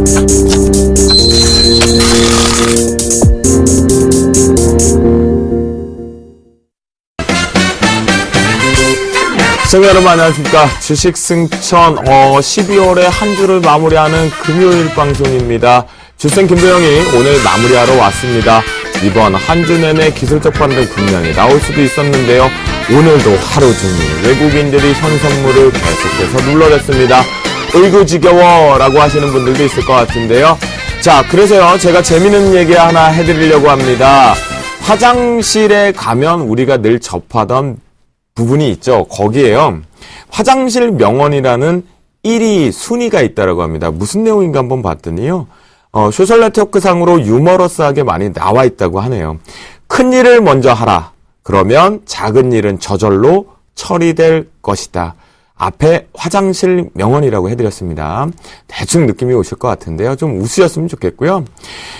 시청자 여러분 안녕하십니까. 주식승천 12월의 한 주를 마무리하는 금요일 방송입니다. 주생 김도영이 오늘 마무리하러 왔습니다. 이번 한 주 내내 기술적 반등 분명히 나올 수도 있었는데요. 오늘도 하루 종일 외국인들이 현 선물을 계속해서 눌러댔습니다. 으이구 지겨워 라고 하시는 분들도 있을 것 같은데요. 자, 그래서요 제가 재미있는 얘기 하나 해드리려고 합니다. 화장실에 가면 우리가 늘 접하던 부분이 있죠. 거기에요. 화장실 명언이라는 1위 순위가 있다라고 합니다. 무슨 내용인가 한번 봤더니요. 소셜네트워크상으로 유머러스하게 많이 나와 있다고 하네요. 큰 일을 먼저 하라. 그러면 작은 일은 저절로 처리될 것이다. 앞에 화장실 명언이라고 해드렸습니다. 대충 느낌이 오실 것 같은데요. 좀 웃으셨으면 좋겠고요.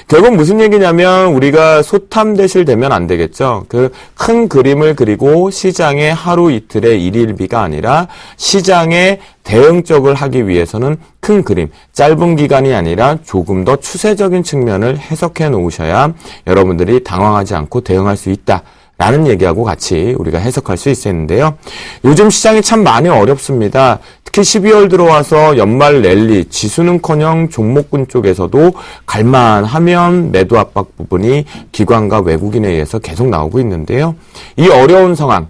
결국 무슨 얘기냐면 우리가 소탐대실 되면 안 되겠죠. 그 큰 그림을 그리고 시장의 하루 이틀의 일일비가 아니라 시장에 대응적을 하기 위해서는 큰 그림, 짧은 기간이 아니라 조금 더 추세적인 측면을 해석해 놓으셔야 여러분들이 당황하지 않고 대응할 수 있다. 라는 얘기하고 같이 우리가 해석할 수 있었는데요. 요즘 시장이 참 많이 어렵습니다. 특히 12월 들어와서 연말 랠리, 지수는커녕 종목군 쪽에서도 갈만하면 매도 압박 부분이 기관과 외국인에 의해서 계속 나오고 있는데요. 이 어려운 상황,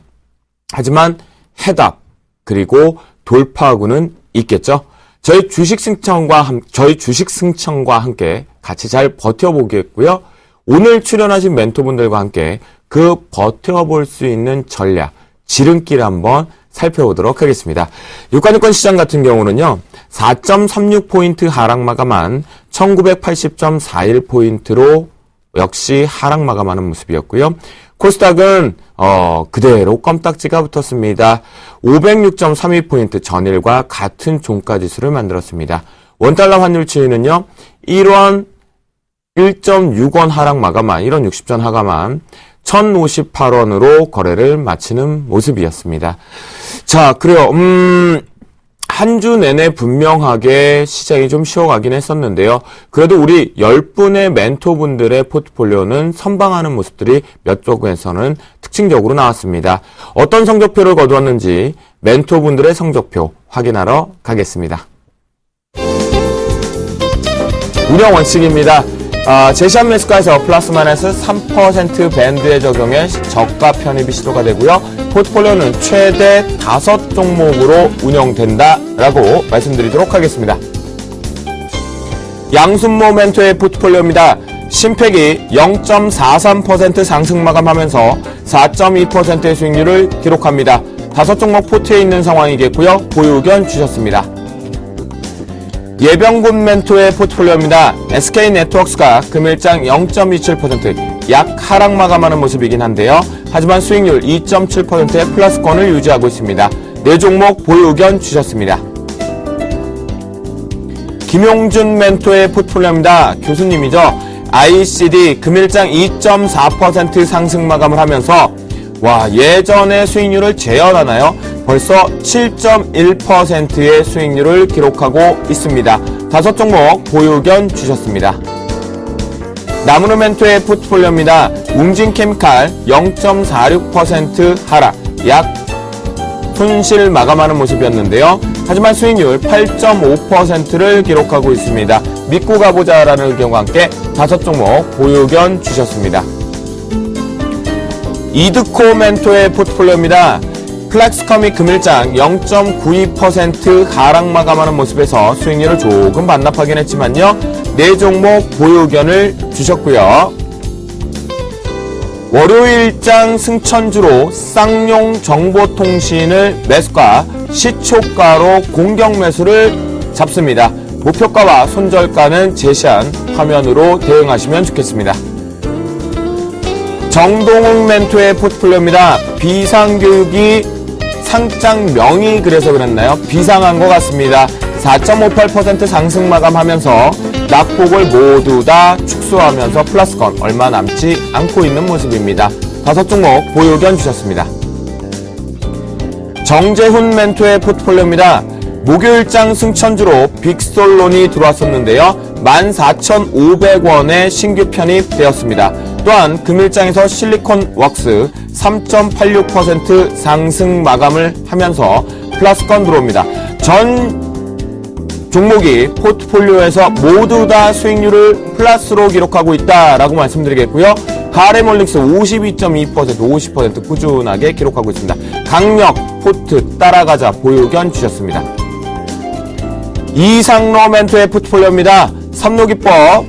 하지만 해답, 그리고 돌파구는 있겠죠. 저희 주식승천과 함께 같이 잘 버텨보겠고요. 오늘 출연하신 멘토분들과 함께 그 버텨볼 수 있는 전략, 지름길 한번 살펴보도록 하겠습니다. 유가증권 시장 같은 경우는요. 4.36포인트 하락 마감한 1980.41포인트로 역시 하락 마감하는 모습이었고요. 코스닥은 그대로 껌딱지가 붙었습니다. 506.32포인트 전일과 같은 종가지수를 만들었습니다. 원달러 환율 추이는요. 1원 1.6원 하락 마감한 1원 60전 하감한 1,058원으로 거래를 마치는 모습이었습니다. 자, 그래요. 한 주 내내 분명하게 시장이 좀 쉬어가긴 했었는데요. 그래도 우리 10분의 멘토분들의 포트폴리오는 선방하는 모습들이 몇 쪽에서는 특징적으로 나왔습니다. 어떤 성적표를 거두었는지 멘토분들의 성적표 확인하러 가겠습니다. 운영 원칙입니다. 제시한 매수가에서 플러스 마이너스 3% 밴드에 적용해 저가 편입이 시도가 되고요. 포트폴리오는 최대 5종목으로 운영된다라고 말씀드리도록 하겠습니다. 양순모 멘토의 포트폴리오입니다. 신팩이 0.43% 상승 마감하면서 4.2%의 수익률을 기록합니다. 5종목 포트에 있는 상황이겠고요. 보유 의견 주셨습니다. 예병군 멘토의 포트폴리오입니다. SK네트워크스가 금일장 0.27% 약 하락 마감하는 모습이긴 한데요. 하지만 수익률 2.7%의 플러스권을 유지하고 있습니다. 4종목 보유 의견 주셨습니다. 김용준 멘토의 포트폴리오입니다. 교수님이죠. ICD 금일장 2.4% 상승 마감을 하면서 예전의 수익률을 재현하나요? 벌써 7.1%의 수익률을 기록하고 있습니다. 5종목 보유 의견 주셨습니다. 나무르 멘토의 포트폴리오입니다. 웅진케미칼 0.46% 하락, 약 손실 마감하는 모습이었는데요. 하지만 수익률 8.5%를 기록하고 있습니다. 믿고 가보자라는 의견과 함께 5종목 보유 의견 주셨습니다. 이드코 멘토의 포트폴리오입니다. 플렉스컴이 금일장 0.92% 하락 마감하는 모습에서 수익률을 조금 반납하긴 했지만요. 4종목 보유 의견을 주셨고요. 월요일장 승천주로 쌍용 정보통신을 매수가, 시초가로 공격 매수를 잡습니다. 목표가와 손절가는 제시한 화면으로 대응하시면 좋겠습니다. 정동욱 멘토의 포트폴리오입니다. 비상교육이 상장명이 그래서 그랬나요? 비상한 것 같습니다. 4.58% 상승 마감하면서 낙폭을 모두 다 축소하면서 플러스권 얼마 남지 않고 있는 모습입니다. 5종목 보유 의견 주셨습니다. 정재훈 멘토의 포트폴리오입니다. 목요일장 승천주로 빅솔론이 들어왔었는데요. 14,500원에 신규 편입되었습니다. 또한 금일장에서 실리콘 웍스 3.86% 상승 마감을 하면서 플러스권 들어옵니다. 전 종목이 포트폴리오에서 모두 다 수익률을 플러스로 기록하고 있다라고 말씀드리겠고요. HRM홀릭스 52.2%, 50% 꾸준하게 기록하고 있습니다. 강력, 포트, 따라가자, 보유견 주셨습니다. 이상로 멘토의 포트폴리오입니다. 삼로기법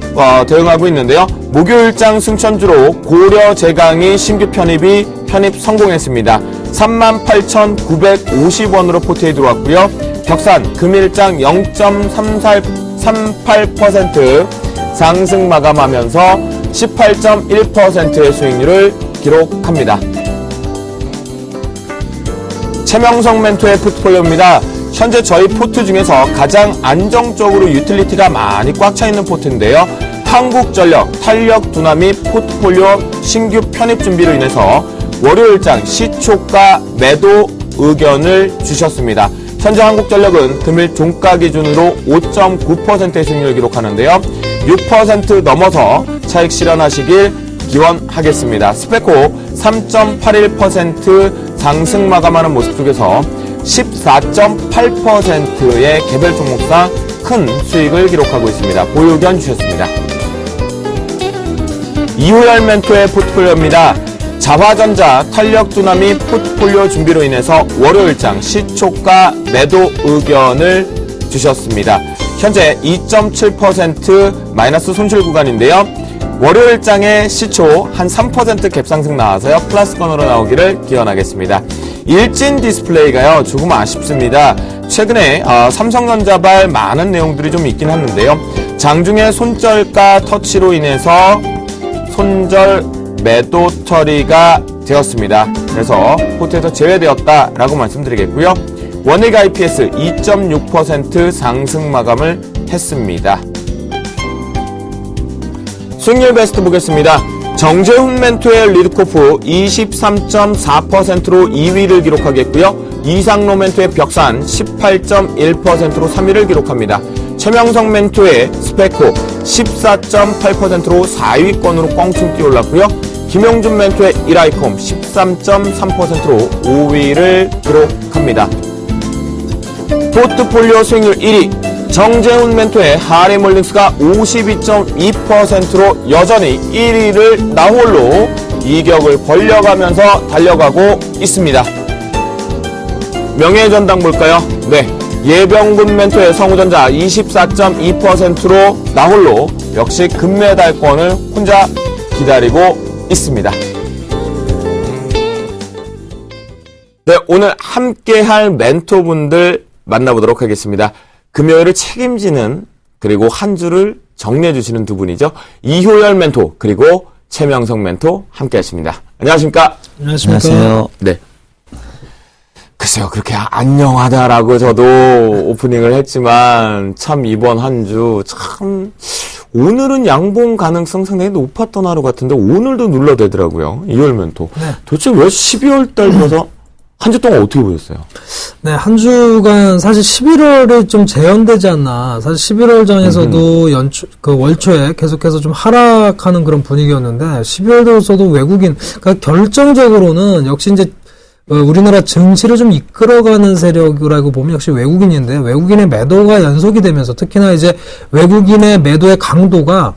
대응하고 있는데요. 목요일장 승천주로 고려 제강이 신규 편입 성공했습니다. 38,950원으로 포트에 들어왔고요. 격산 금일장 0.38% 상승 마감하면서 18.1%의 수익률을 기록합니다. 최명성 멘토의 포트폴리오입니다. 현재 저희 포트 중에서 가장 안정적으로 유틸리티가 많이 꽉 차 있는 포트인데요. 한국전력, 탄력 둔화 및 포트폴리오 신규 편입 준비로 인해서 월요일장 시초가 매도 의견을 주셨습니다. 현재 한국전력은 금일 종가 기준으로 5.9%의 수익률을 기록하는데요. 6% 넘어서 차익 실현하시길 기원하겠습니다. 스페코 3.81% 상승 마감하는 모습 속에서 14.8%의 개별 종목상 큰 수익을 기록하고 있습니다. 보유견 주셨습니다. 이호열 멘토의 포트폴리오입니다. 자화전자 탄력 둔화 및 포트폴리오 준비로 인해서 월요일장 시초가 매도 의견을 주셨습니다. 현재 2.7% 마이너스 손실 구간인데요. 월요일장의 시초 한 3% 갭상승 나와서요. 플러스권으로 나오기를 기원하겠습니다. 일진 디스플레이가요. 조금 아쉽습니다. 최근에 삼성전자발 많은 내용들이 좀 있긴 했는데요. 장중에 손절가 터치로 인해서 손절 매도 처리가 되었습니다. 그래서 포트에서 제외되었다라고 말씀드리겠고요. 원익 IPS 2.6% 상승 마감을 했습니다. 수익률 베스트 보겠습니다. 정재훈 멘토의 리드코프 23.4%로 2위를 기록하겠고요. 이상로 멘토의 벽산 18.1%로 3위를 기록합니다. 최명성 멘토의 스페코 14.8%로 4위권으로 뻥충 뛰어올랐고요. 김용준 멘토의 이라이콤 13.3%로 5위를 기록합니다. 포트폴리오 수익률 1위 정재훈 멘토의 HRM홀릭스가 52.2%로 여전히 1위를 나홀로 이격을 벌려가면서 달려가고 있습니다. 명예전당 볼까요? 네, 예병군 멘토의 성우전자 24.2%로 나홀로 역시 금메달권을 혼자 기다리고 있습니다. 네, 오늘 함께할 멘토분들 만나보도록 하겠습니다. 금요일을 책임지는 그리고 한 주를 정리해 주시는 두 분이죠. 이효열 멘토 그리고 최명성 멘토 함께 하십니다. 안녕하십니까? 안녕하세요. 네. 글쎄요, 그렇게 안녕하다라고 저도 오프닝을 했지만 참 이번 한 주 참 오늘은 양봉 가능성 상당히 높았던 하루 같은데 오늘도 눌러대더라고요. 이효열 멘토. 네. 도대체 왜 12월 달부터 한 주 동안 어떻게 보셨어요? 네, 한 주간 사실 11월에 좀 재현되지 않나. 사실 11월 전에서도 월초에 계속해서 좀 하락하는 그런 분위기였는데 12월 들어서도 외국인, 그러니까 결정적으로는 역시 이제 우리나라 증시를 좀 이끌어가는 세력이라고 보면 역시 외국인인데 외국인의 매도가 연속이 되면서 특히나 이제 외국인의 매도의 강도가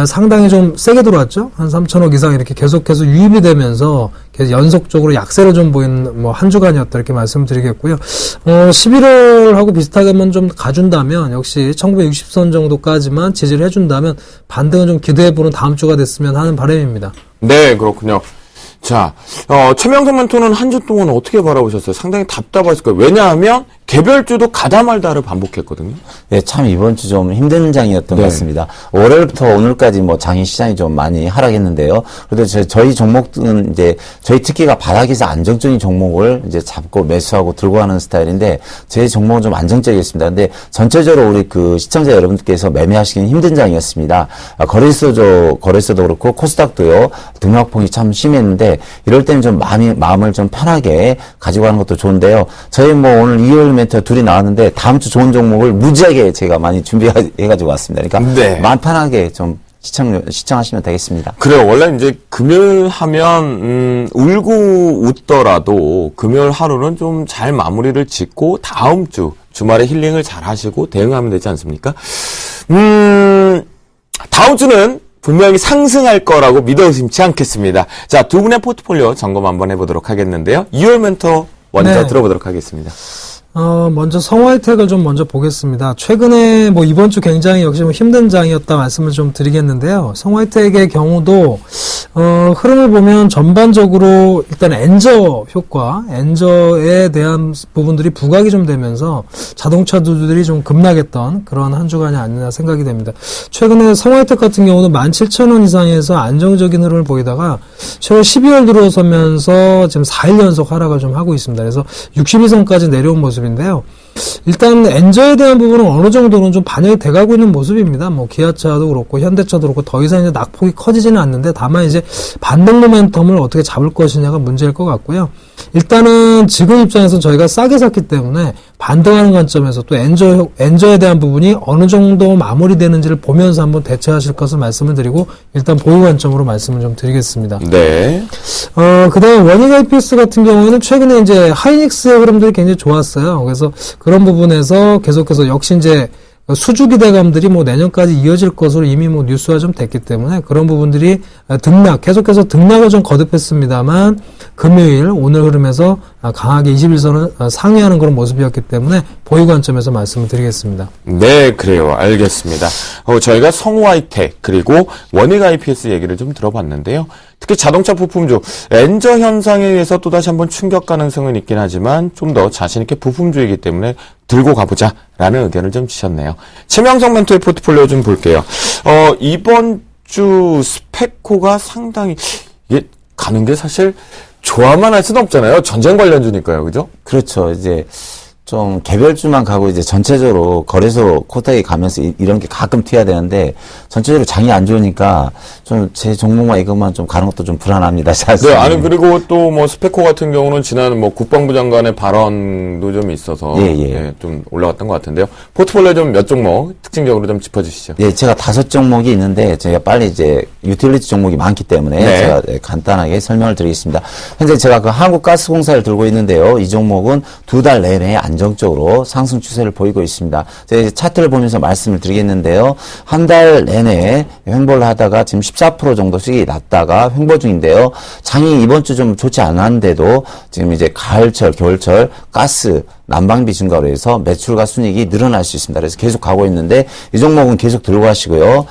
상당히 좀 세게 들어왔죠. 한 3천억 이상 이렇게 계속해서 유입이 되면서 계속 연속적으로 약세를 좀 보이는 뭐 한 주간이었다 이렇게 말씀드리겠고요. 11월하고 비슷하게만 좀 가준다면 역시 1960선 정도까지만 지지를 해준다면 반등은 좀 기대해보는 다음 주가 됐으면 하는 바람입니다. 네, 그렇군요. 자, 최명성 멘토는 한 주 동안 어떻게 바라보셨어요? 상당히 답답하실 거예요. 왜냐하면 개별주도 가다말다를 반복했거든요. 네, 참 이번 주 좀 힘든 장이었던 것 같습니다. 월요일부터 오늘까지 뭐 장이 시장이 좀 많이 하락했는데요. 그래도 저희 종목들은 이제 저희 특기가 바닥에서 안정적인 종목을 이제 잡고 매수하고 들고 가는 스타일인데 제 종목은 좀 안정적이었습니다. 근데 전체적으로 우리 그 시청자 여러분들께서 매매하시기는 힘든 장이었습니다. 거래소도 그렇고 코스닥도요. 등락폭이 참 심했는데 이럴 때는 좀 마음을 좀 편하게 가지고 가는 것도 좋은데요. 저희 뭐 오늘 이월 멘트가 둘이 나왔는데 다음 주 좋은 종목을 무지하게 제가 많이 준비해가지고 왔습니다. 그러니까 네. 마음 편하게 좀 시청하시면 되겠습니다. 그래요. 원래 이제 금요일 하면 울고 웃더라도 금요일 하루는 좀 잘 마무리를 짓고 다음 주 주말에 힐링을 잘 하시고 대응하면 되지 않습니까? 다음 주는 분명히 상승할 거라고 믿어 의심치 않겠습니다. 자, 두 분의 포트폴리오 점검 한번 해보도록 하겠는데요. 2월 멘토 먼저 네. 들어보도록 하겠습니다. 먼저 성화이텍을 좀 먼저 보겠습니다. 최근에 뭐 이번 주 굉장히 역시 뭐 힘든 장이었다 말씀을 좀 드리겠는데요. 성화이텍의 경우도 흐름을 보면 전반적으로 일단 엔저 효과, 엔저에 대한 부분들이 부각이 좀 되면서 자동차들이 좀 급락했던 그런 한 주간이 아니냐 생각이 됩니다. 최근에 성화이텍 같은 경우는 17,000원 이상에서 안정적인 흐름을 보이다가 최근 12월 들어서면서 지금 4일 연속 하락을 좀 하고 있습니다. 그래서 62선까지 내려온 모습인데요. 일단 엔저에 대한 부분은 어느 정도는 좀 반영이 돼가고 있는 모습입니다. 뭐 기아차도 그렇고 현대차도 그렇고 더 이상 이제 낙폭이 커지지는 않는데 다만 이제 반등 모멘텀을 어떻게 잡을 것이냐가 문제일 것 같고요. 일단은 지금 입장에서 저희가 싸게 샀기 때문에 반등하는 관점에서 또 엔저에 대한 부분이 어느 정도 마무리되는지를 보면서 한번 대처하실 것을 말씀을 드리고 일단 보유 관점으로 말씀을 좀 드리겠습니다. 네. 그 다음에 원익 IPS 같은 경우에는 최근에 이제 하이닉스의 흐름들이 굉장히 좋았어요. 그래서 그런 부분에서 계속해서 역시 이제 수주기대감들이 뭐 내년까지 이어질 것으로 이미 뭐 뉴스화 좀 됐기 때문에 그런 부분들이 계속해서 등락을 좀 거듭했습니다만 금요일 오늘 흐름에서 강하게 21선을 상회하는 그런 모습이었기 때문에 보유 관점에서 말씀을 드리겠습니다. 네, 그래요. 알겠습니다. 저희가 성화이텍 그리고 원익 IPS 얘기를 좀 들어봤는데요. 특히 자동차 부품주 엔저 현상에 의해서 또다시 한번 충격 가능성은 있긴 하지만 좀 더 자신 있게 부품주이기 때문에 들고 가보자라는 의견을 좀 주셨네요. 최명성 멘토의 포트폴리오 좀 볼게요. 이번 주 스페코가 상당히 이게 가는 게 사실 좋아만 할 수는 없잖아요. 전쟁 관련주니까요, 그죠? 그렇죠. 이제 좀 개별주만 가고 이제 전체적으로 거래소 코타에 가면서 이런 게 가끔 튀어야 되는데 전체적으로 장이 안 좋으니까 좀 제 종목만 이것만 좀 가는 것도 좀 불안합니다. 사실. 네, 아니 그리고 또 뭐 스페코 같은 경우는 지난 뭐 국방부 장관의 발언도 좀 있어서 예. 좀 올라갔던 것 같은데요. 포트폴리오 좀 몇 종목 특징적으로 좀 짚어주시죠. 예, 제가 5종목이 있는데 제가 빨리 이제 유틸리티 종목이 많기 때문에 네. 제가 간단하게 설명을 드리겠습니다. 현재 제가 그 한국가스공사를 들고 있는데요. 이 종목은 2달 내내 안정적으로 상승 추세를 보이고 있습니다. 제가 이제 차트를 보면서 말씀을 드리겠는데요. 한 달 내내 횡보를 하다가 지금 14% 정도 수익이 났다가 횡보 중인데요. 장이 이번 주 좀 좋지 않았는데도 지금 이제 가을철, 겨울철 가스 난방비 증가로 해서 매출과 순이익이 늘어날 수 있습니다. 그래서 계속 가고 있는데 이 종목은 계속 들고 가시고요.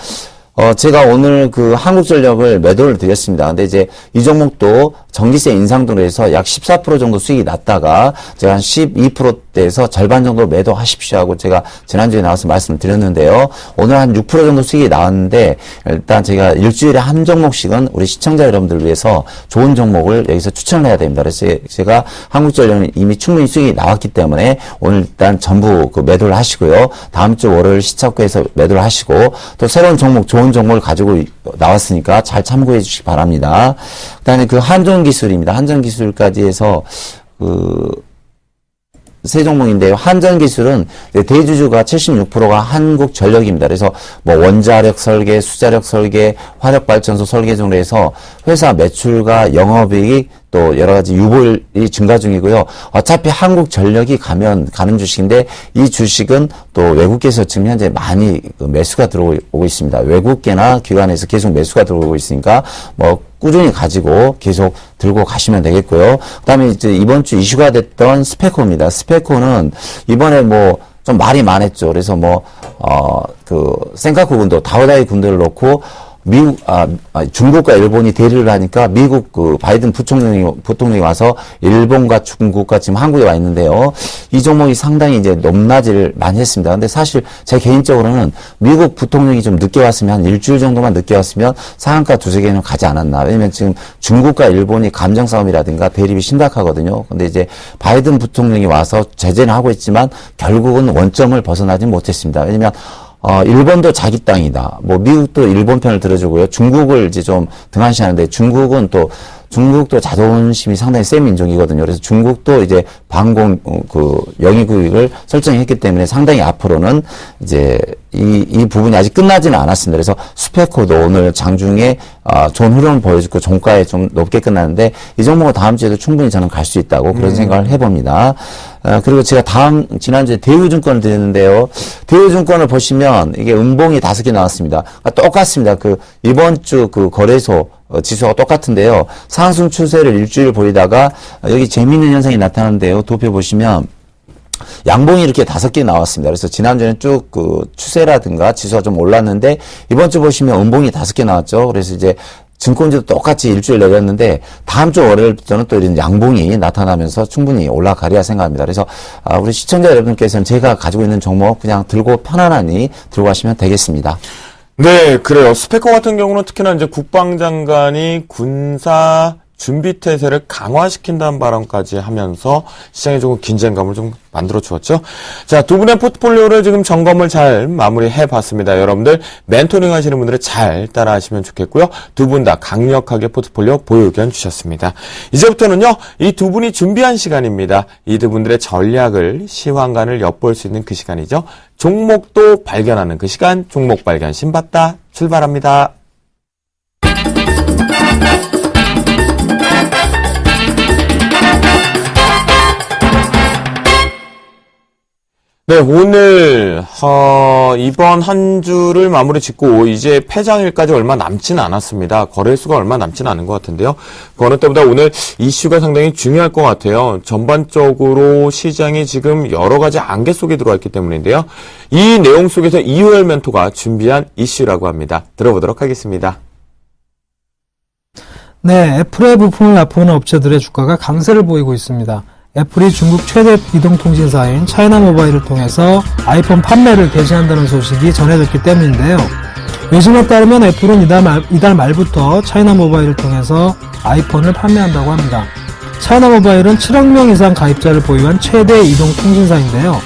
제가 오늘 그 한국전력을 매도를 드렸습니다. 근데 이제 이 종목도 전기세 인상 등으로 해서 약 14% 정도 수익이 났다가 제가 한 12%대에서 절반 정도 매도하십시오 하고 제가 지난주에 나와서 말씀을 드렸는데요. 오늘 한 6% 정도 수익이 나왔는데 일단 제가 일주일에 한 종목씩은 우리 시청자 여러분들을 위해서 좋은 종목을 여기서 추천을 해야 됩니다. 그래서 제가 한국전력은 이미 충분히 수익이 나왔기 때문에 오늘 일단 전부 그 매도를 하시고요. 다음 주 월요일 시착구에서 매도를 하시고 또 새로운 종목 좋은 종목을 가지고 나왔으니까 잘 참고해 주시기 바랍니다. 그다음에 그 한전기술입니다. 한전기술까지 해서 세 종목인데요. 한전기술은 대주주가 76%가 한국전력입니다. 그래서 뭐 원자력 설계, 수자력 설계, 화력발전소 설계 등으로 해서 회사 매출과 영업이익이 또 여러 가지 유보율이 증가 중이고요. 어차피 한국전력이 가는 주식인데 이 주식은 또 외국계에서 지금 현재 많이 매수가 들어오고 있습니다. 외국계나 기관에서 계속 매수가 들어오고 있으니까 뭐 꾸준히 가지고 계속 들고 가시면 되겠고요. 그다음에 이제 이번 주 이슈가 됐던 스페코입니다. 스페코는 이번에 뭐 좀 말이 많았죠. 그래서 뭐 센카쿠 군도 다오다이 군대를 놓고 중국과 일본이 대리를 하니까 미국 그 바이든 부통령이 와서 일본과 중국과 지금 한국에 와 있는데요. 이 종목이 상당히 이제 높낮이를 많이 했습니다. 근데 사실 제 개인적으로는 미국 부통령이 좀 늦게 왔으면 한 일주일 정도만 늦게 왔으면 상한가 두세 개는 가지 않았나. 왜냐면 지금 중국과 일본이 감정 싸움이라든가 대립이 심각하거든요. 근데 이제 바이든 부통령이 와서 제재는 하고 있지만 결국은 원점을 벗어나지 못했습니다. 왜냐면 일본도 자기 땅이다. 뭐 미국도 일본 편을 들어주고요. 중국을 이제 좀 등한시하는데 중국은 또 중국도 자존심이 상당히 센 민족이거든요. 그래서 중국도 이제 방공 영위구역을 설정했기 때문에 상당히 앞으로는 이제 이 부분이 아직 끝나지는 않았습니다. 그래서 스페코도 오늘 장중에 좋은 흐름을 보여주고 종가에 좀 높게 끝났는데 이 종목은 다음 주에도 충분히 저는 갈 수 있다고 그런 생각을 해봅니다. 그리고 제가 지난주에 대우증권을 드렸는데요. 대우증권을 보시면 이게 음봉이 5개 나왔습니다. 똑같습니다. 이번 주 거래소 지수가 똑같은데요. 상승 추세를 일주일 보이다가 여기 재미있는 현상이 나타나는데요. 도표 보시면 양봉이 이렇게 5개 나왔습니다. 그래서 지난주에는 쭉 추세라든가 지수가 좀 올랐는데 이번 주 보시면 음봉이 5개 나왔죠. 그래서 이제 증권지도 똑같이 일주일 내렸는데 다음 주 월요일부터는 또 이런 양봉이 나타나면서 충분히 올라가리라 생각합니다. 그래서 우리 시청자 여러분께서는 제가 가지고 있는 종목 그냥 들고 편안하니 들고 가시면 되겠습니다. 네, 그래요. 스페커 같은 경우는 특히나 이제 국방장관이 군사 준비 태세를 강화시킨다는 발언까지 하면서 시장에 조금 긴장감을 좀 만들어 주었죠. 자, 두 분의 포트폴리오를 지금 점검을 잘 마무리해 봤습니다. 여러분들 멘토링 하시는 분들은 잘 따라 하시면 좋겠고요. 두 분 다 강력하게 포트폴리오 보유 의견 주셨습니다. 이제부터는요, 이 두 분이 준비한 시간입니다. 이 두 분들의 전략을 시황관을 엿볼 수 있는 그 시간이죠. 종목도 발견하는 그 시간, 종목 발견 신받다 출발합니다. 네, 오늘 이번 한 주를 마무리 짓고 이제 폐장일까지 얼마 남지는 않았습니다. 거래수가 얼마 남지는 않은 것 같은데요. 그 어느 때보다 오늘 이슈가 상당히 중요할 것 같아요. 전반적으로 시장이 지금 여러 가지 안개 속에 들어와 있기 때문인데요. 이 내용 속에서 이효열 멘토가 준비한 이슈라고 합니다. 들어보도록 하겠습니다. 네, 애플의 부품을 납품하는 업체들의 주가가 강세를 보이고 있습니다. 애플이 중국 최대 이동통신사인 차이나모바일을 통해서 아이폰 판매를 개시한다는 소식이 전해졌기 때문인데요. 외신에 따르면 애플은 이달 말부터 차이나모바일을 통해서 아이폰을 판매한다고 합니다. 차이나모바일은 7억 명 이상 가입자를 보유한 최대 이동통신사인데요.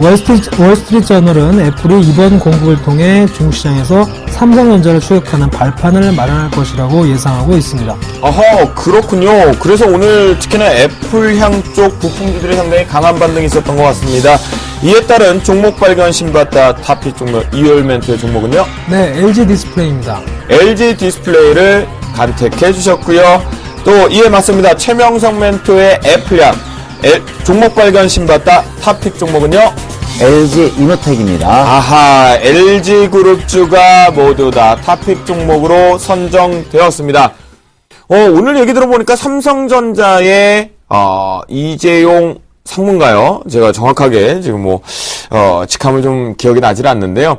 월스트리트저널은 애플이 이번 공급을 통해 중국 시장에서 삼성전자를 추격하는 발판을 마련할 것이라고 예상하고 있습니다. 아하, 그렇군요. 그래서 오늘 특히나 애플향 쪽 부품주들이 상당히 강한 반등이 있었던 것 같습니다. 이에 따른 종목 발견 신받다 탑픽 종목 이효열 멘토의 종목은요? 네, LG 디스플레이입니다. LG 디스플레이를 간택해 주셨고요. 또 이에 맞습니다. 최명성 멘토의 애플향 종목 발견 신받다 탑픽 종목은요? LG 이노텍입니다. 아하, LG그룹주가 모두 다 탑픽 종목으로 선정되었습니다. 오늘 얘기 들어보니까 삼성전자의 이재용 상무인가요? 제가 정확하게 지금 직함을 좀 기억이 나질 않는데요.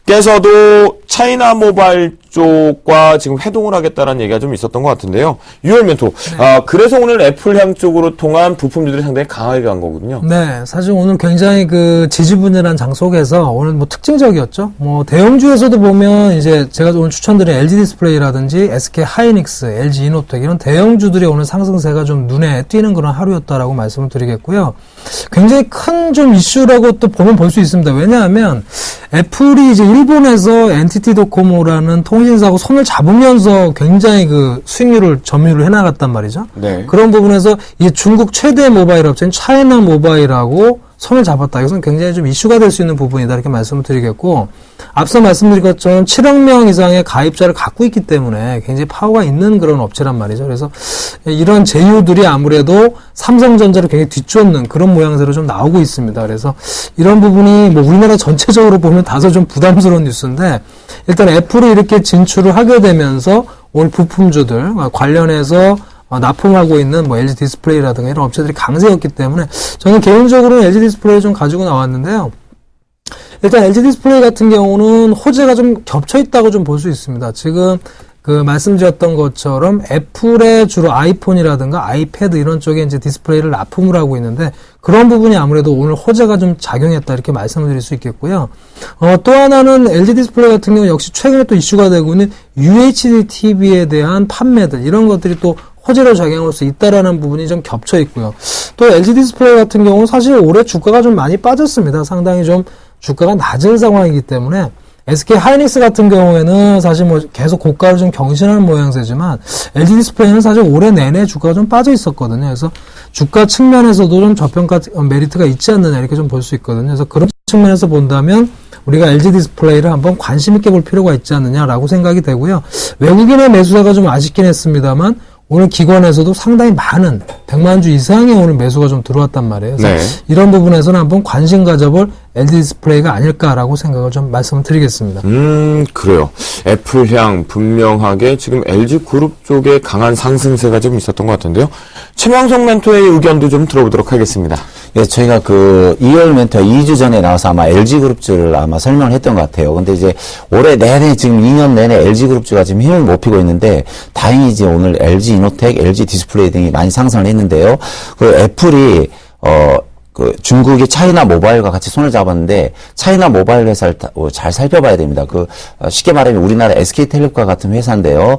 께서도 차이나 모바일 쪽과 지금 회동을 하겠다라는 얘기가 좀 있었던 것 같은데요. 유열 멘토. 네. 그래서 오늘 애플향 쪽으로 통한 부품주들이 상당히 강하게 간 거거든요. 네, 사실 오늘 굉장히 지지분열한 장 속에서 오늘 특징적이었죠. 대형주에서도 보면 이제 제가 오늘 추천드린 LG 디스플레이라든지 SK 하이닉스, LG 이노텍 이런 대형주들이 오늘 상승세가 좀 눈에 띄는 그런 하루였다라고 말씀을 드리겠고요. 굉장히 큰 좀 이슈라고 또 보면 볼 수 있습니다. 왜냐하면 애플이 이제 일본에서 NTT 도코모라는 통신사하고 손을 잡으면서 굉장히 수익률을 점유를 해나갔단 말이죠. 네. 그런 부분에서 이 중국 최대 모바일 업체인 차이나 모바일하고 손을 잡았다. 이것은 굉장히 좀 이슈가 될 수 있는 부분이다. 이렇게 말씀을 드리겠고, 앞서 말씀드린 것처럼 7억 명 이상의 가입자를 갖고 있기 때문에 굉장히 파워가 있는 그런 업체란 말이죠. 그래서 이런 제휴들이 아무래도 삼성전자를 굉장히 뒤쫓는 그런 모양새로 좀 나오고 있습니다. 그래서 이런 부분이 우리나라 전체적으로 보면 다소 좀 부담스러운 뉴스인데, 일단 애플이 이렇게 진출을 하게 되면서 오늘 부품주들 관련해서 납품하고 있는 LG 디스플레이라든가 이런 업체들이 강세였기 때문에 저는 개인적으로는 LG 디스플레이 좀 가지고 나왔는데요. 일단 LG 디스플레이 같은 경우는 호재가 좀 겹쳐 있다고 좀 볼 수 있습니다. 지금 말씀드렸던 것처럼 애플의 주로 아이폰이라든가 아이패드 이런 쪽에 이제 디스플레이를 납품을 하고 있는데 그런 부분이 아무래도 오늘 호재가 좀 작용했다 이렇게 말씀을 드릴 수 있겠고요. 또 하나는 LG 디스플레이 같은 경우 역시 최근에 또 이슈가 되고 있는 UHD TV에 대한 판매들 이런 것들이 또 호재로 작용할 수 있다라는 부분이 좀 겹쳐 있고요. 또 LG 디스플레이 같은 경우 사실 올해 주가가 좀 많이 빠졌습니다. 상당히 좀 주가가 낮은 상황이기 때문에 SK 하이닉스 같은 경우에는 사실 뭐 계속 고가를 좀 경신하는 모양새지만 LG 디스플레이는 사실 올해 내내 주가가 좀 빠져 있었거든요. 그래서 주가 측면에서도 좀 저평가 메리트가 있지 않느냐 이렇게 좀 볼 수 있거든요. 그래서 그런 측면에서 본다면 우리가 LG 디스플레이를 한번 관심 있게 볼 필요가 있지 않느냐라고 생각이 되고요. 외국인의 매수세가 좀 아쉽긴 했습니다만 오늘 기관에서도 상당히 많은 100만 주 이상의 오늘 매수가 좀 들어왔단 말이에요. 그래서 네. 이런 부분에서는 한번 관심 가져볼 LG 디스플레이가 아닐까라고 생각을 좀 말씀을 드리겠습니다. 그래요. 애플향 분명하게 지금 LG 그룹 쪽에 강한 상승세가 좀 있었던 것 같은데요. 최명성 멘토의 의견도 좀 들어보도록 하겠습니다. 예, 저희가 그 2월 멘토 2주 전에 나와서 아마 LG그룹주를 아마 설명을 했던 것 같아요. 근데 이제 올해 내내 지금 2년 내내 LG그룹주가 지금 힘을 못 피고 있는데 다행히 이제 오늘 LG 이노텍, LG 디스플레이 등이 많이 상승을 했는데요. 그 애플이 그 중국의 차이나 모바일과 같이 손을 잡았는데 차이나 모바일 회사를 잘 살펴봐야 됩니다. 쉽게 말하면 우리나라 SK텔레콤과 같은 회사인데요.